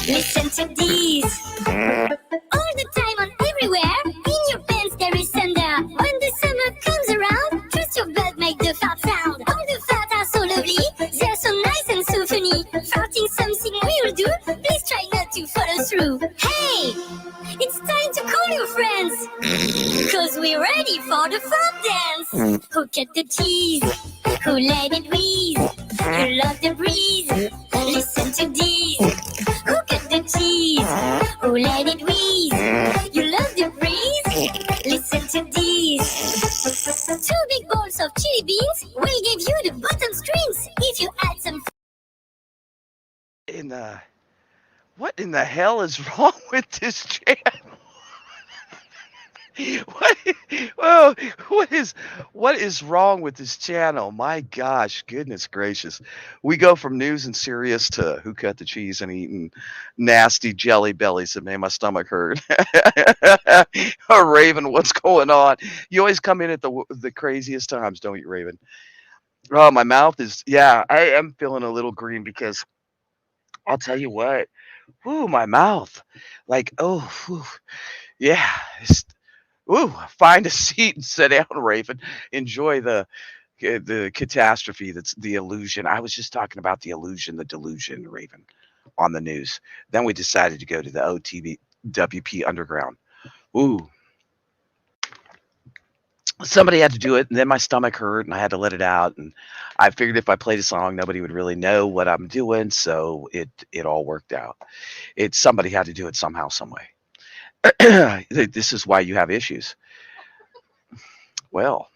Listen to these. All the time and everywhere, in your pants there is thunder. When the summer comes around, twist your butt, make the fart sound. All the farts are so lovely, they're so nice and so funny. Farting something we'll do, please try not to follow through. Hey, it's time to call your friends, cause we're ready for the fart dance. Who cut the cheese? Who let it breeze? You love the breeze? Listen to these. Who cut the cheese? Who let it breeze? You love the breeze? Listen to these. 2 big bowls of chili beans will give you the bottom strings if you add some. What in the hell is wrong with this channel? What? Oh, what is wrong with this channel? My gosh, goodness gracious. We go from news and serious to who cut the cheese and eating nasty jelly bellies that made my stomach hurt. Oh, Raven, what's going on? You always come in at the craziest times, don't you, Raven? Oh, my mouth is, yeah, I am feeling a little green because I'll tell you what. Ooh, my mouth. Like, oh, whew, yeah. Ooh, find a seat and sit down, Raven. Enjoy the catastrophe that's the illusion. I was just talking about the illusion, the delusion, Raven, on the news. Then we decided to go to the OTWP Underground. Ooh, somebody had to do it, and then my stomach hurt, and I had to let it out. And I figured if I played a song, nobody would really know what I'm doing, so it all worked out. Somebody had to do it somehow, some way. This is why you have issues. Well,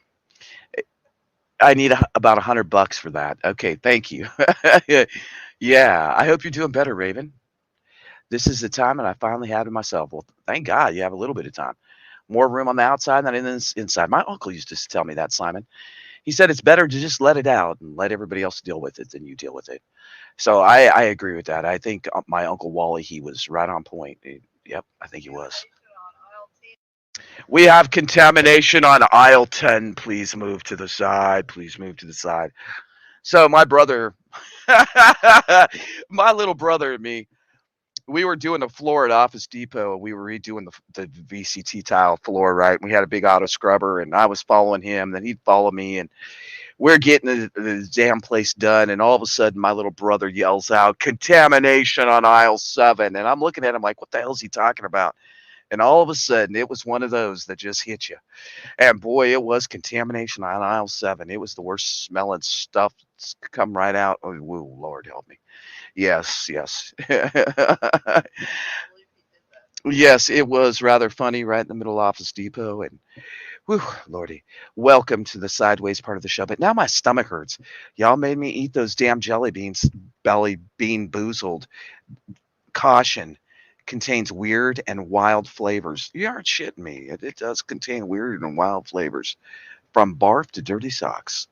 I need about $100 for that. Okay, thank you. Yeah, I hope you're doing better, Raven. This is the time that I finally had to myself. Well, thank God you have a little bit of time. More room on the outside than inside. My uncle used to tell me that, Simon. He said it's better to just let it out and let everybody else deal with it than you deal with it. So I agree with that. I think my uncle Wally, he was right on point. Yep, I think he was. We have contamination on aisle 10. Please move to the side. Please move to the side. So my brother, my little brother and me, we were doing the floor at Office Depot. We were redoing the VCT tile floor, right? We had a big auto scrubber, and I was following him. Then he'd follow me, and we're getting the damn place done. And all of a sudden, my little brother yells out, "Contamination on aisle 7." And I'm looking at him like, what the hell is he talking about? And all of a sudden, it was one of those that just hit you. And boy, it was contamination on aisle 7. It was the worst smelling stuff that's come right out. Oh, woo, Lord help me. Yes, yes. Yes, it was rather funny right in the middle of Office Depot. And whew, Lordy, welcome to the sideways part of the show. But now my stomach hurts. Y'all made me eat those damn jelly beans, belly bean boozled. Caution, contains weird and wild flavors. You aren't shitting me. It does contain weird and wild flavors, from barf to dirty socks.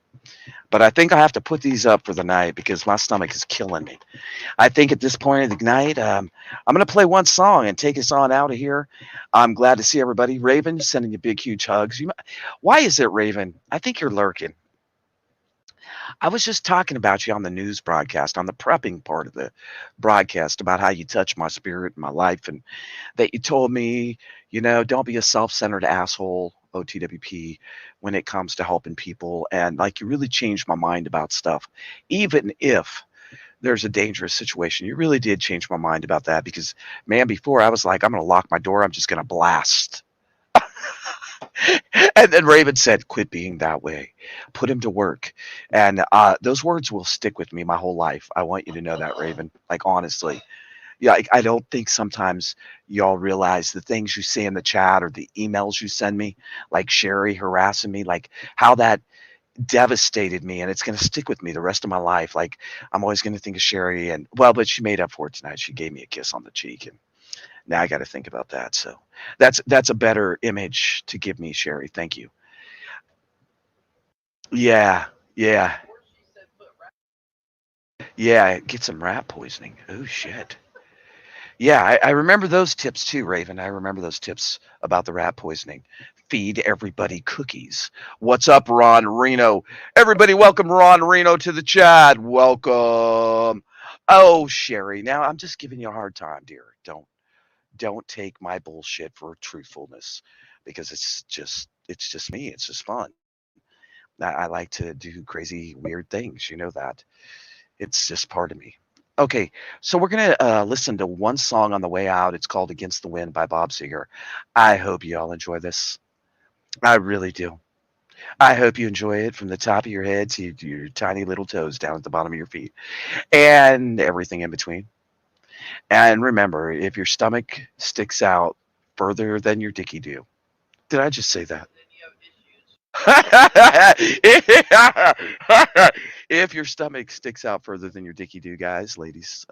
But I think I have to put these up for the night because my stomach is killing me. I think at this point of the night, I'm going to play one song and take us on out of here. I'm glad to see everybody. Raven, sending you big, huge hugs. Why is it, Raven? I think you're lurking. I was just talking about you on the news broadcast, on the prepping part of the broadcast, about how you touch my spirit and my life, and that you told me, don't be a self-centered asshole, OTWP, when it comes to helping people. And like, you really changed my mind about stuff, even if there's a dangerous situation. You really did change my mind about that because, man, before I was like, I'm going to lock my door. I'm just going to blast. And then Raven said, quit being that way. Put him to work. And those words will stick with me my whole life. I want you to know that, Raven. Like, honestly. Yeah, I don't think sometimes y'all realize the things you say in the chat or the emails you send me, like Sherry harassing me, like how that devastated me, and it's going to stick with me the rest of my life. Like, I'm always going to think of Sherry, and well, but she made up for it tonight. She gave me a kiss on the cheek, and now I got to think about that. So that's a better image to give me, Sherry. Thank you. Yeah, yeah, yeah. Get some rat poisoning. Oh shit. Yeah, I remember those tips too, Raven. I remember those tips about the rat poisoning. Feed everybody cookies. What's up, Ron Reno? Everybody, welcome Ron Reno to the chat. Welcome. Oh, Sherry. Now I'm just giving you a hard time, dear. Don't take my bullshit for truthfulness, because it's just me. It's just fun. I like to do crazy, weird things. You know that. It's just part of me. Okay, so we're gonna listen to one song on the way out. It's called "Against the Wind" by Bob Seger. I hope you all enjoy this. I really do. I hope you enjoy it from the top of your head to your tiny little toes down at the bottom of your feet and everything in between. And remember, if your stomach sticks out further than your dicky do, did I just say that? If your stomach sticks out further than your dicky do, guys, ladies,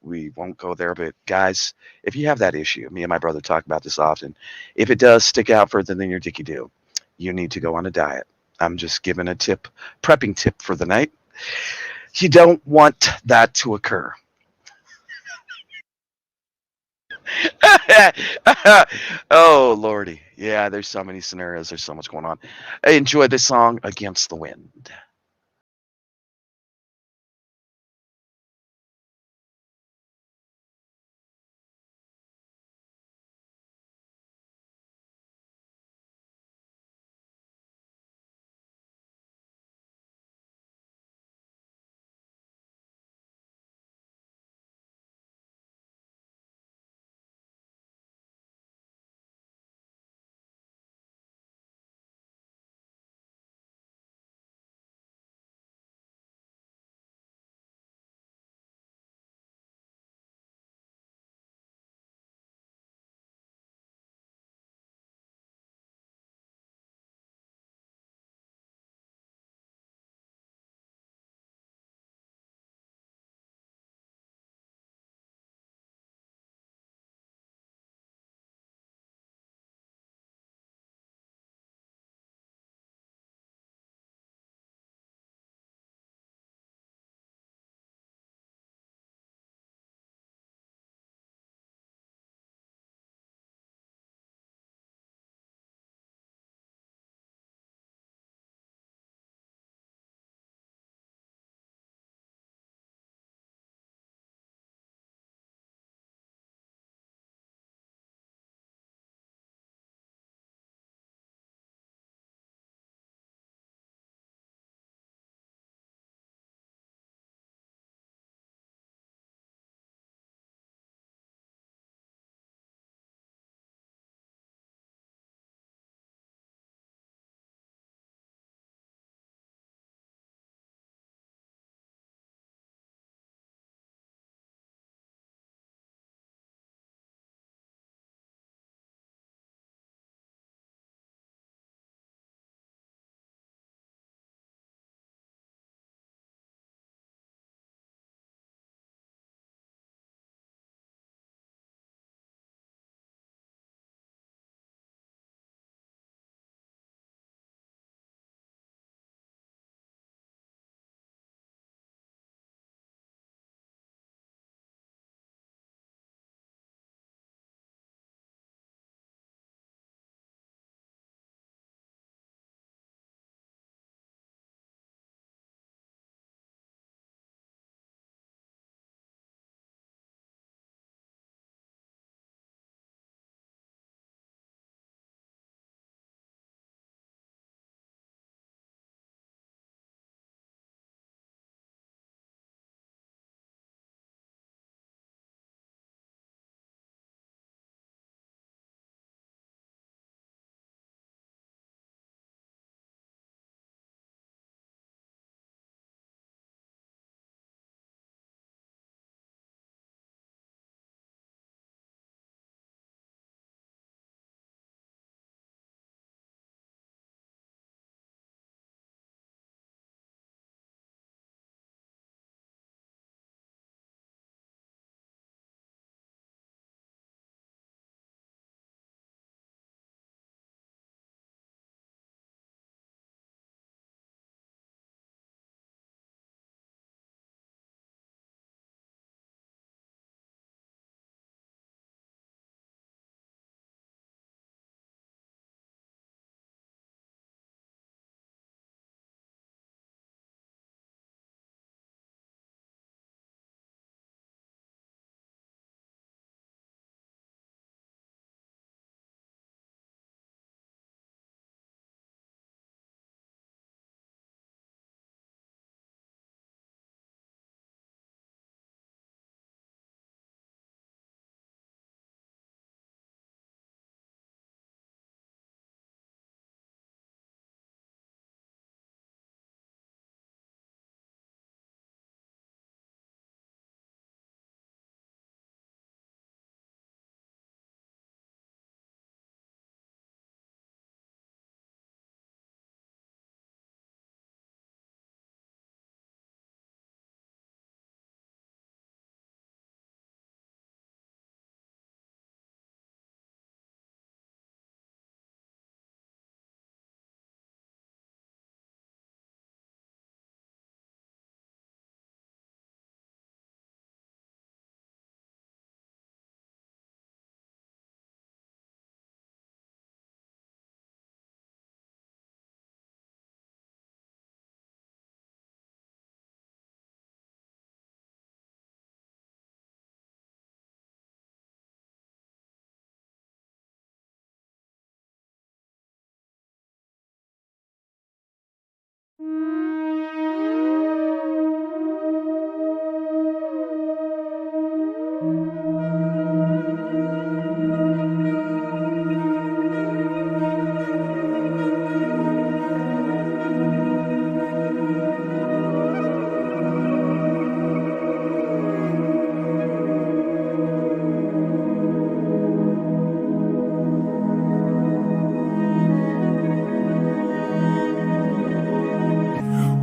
we won't go there. But guys, if you have that issue, me and my brother talk about this often. If it does stick out further than your dicky do, you need to go on a diet. I'm just giving a tip, prepping tip for the night. You don't want that to occur. Oh lordy, yeah. There's so many scenarios. There's so much going on. I enjoy this song, "Against the Wind."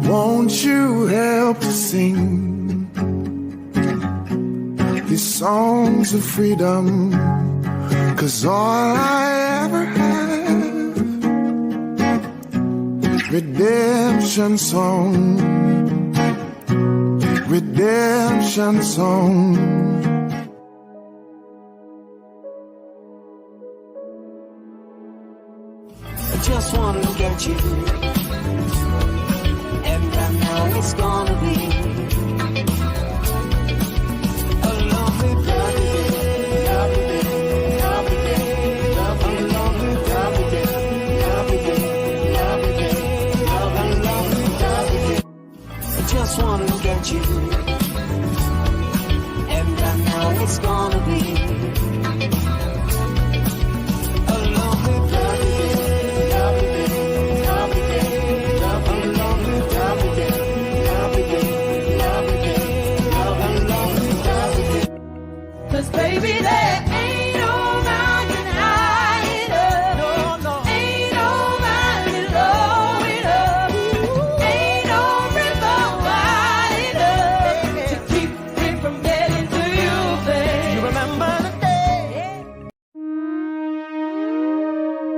Won't you help to sing these songs of freedom? 'Cause all I ever had, redemption song, redemption song. I just wanna look at you, and I know it's gonna be a lovely day, lovely day, lovely day, lovely, lovely, lovely day, lovely day, lovely day, lovely, lovely, lovely day. I just wanna look at you.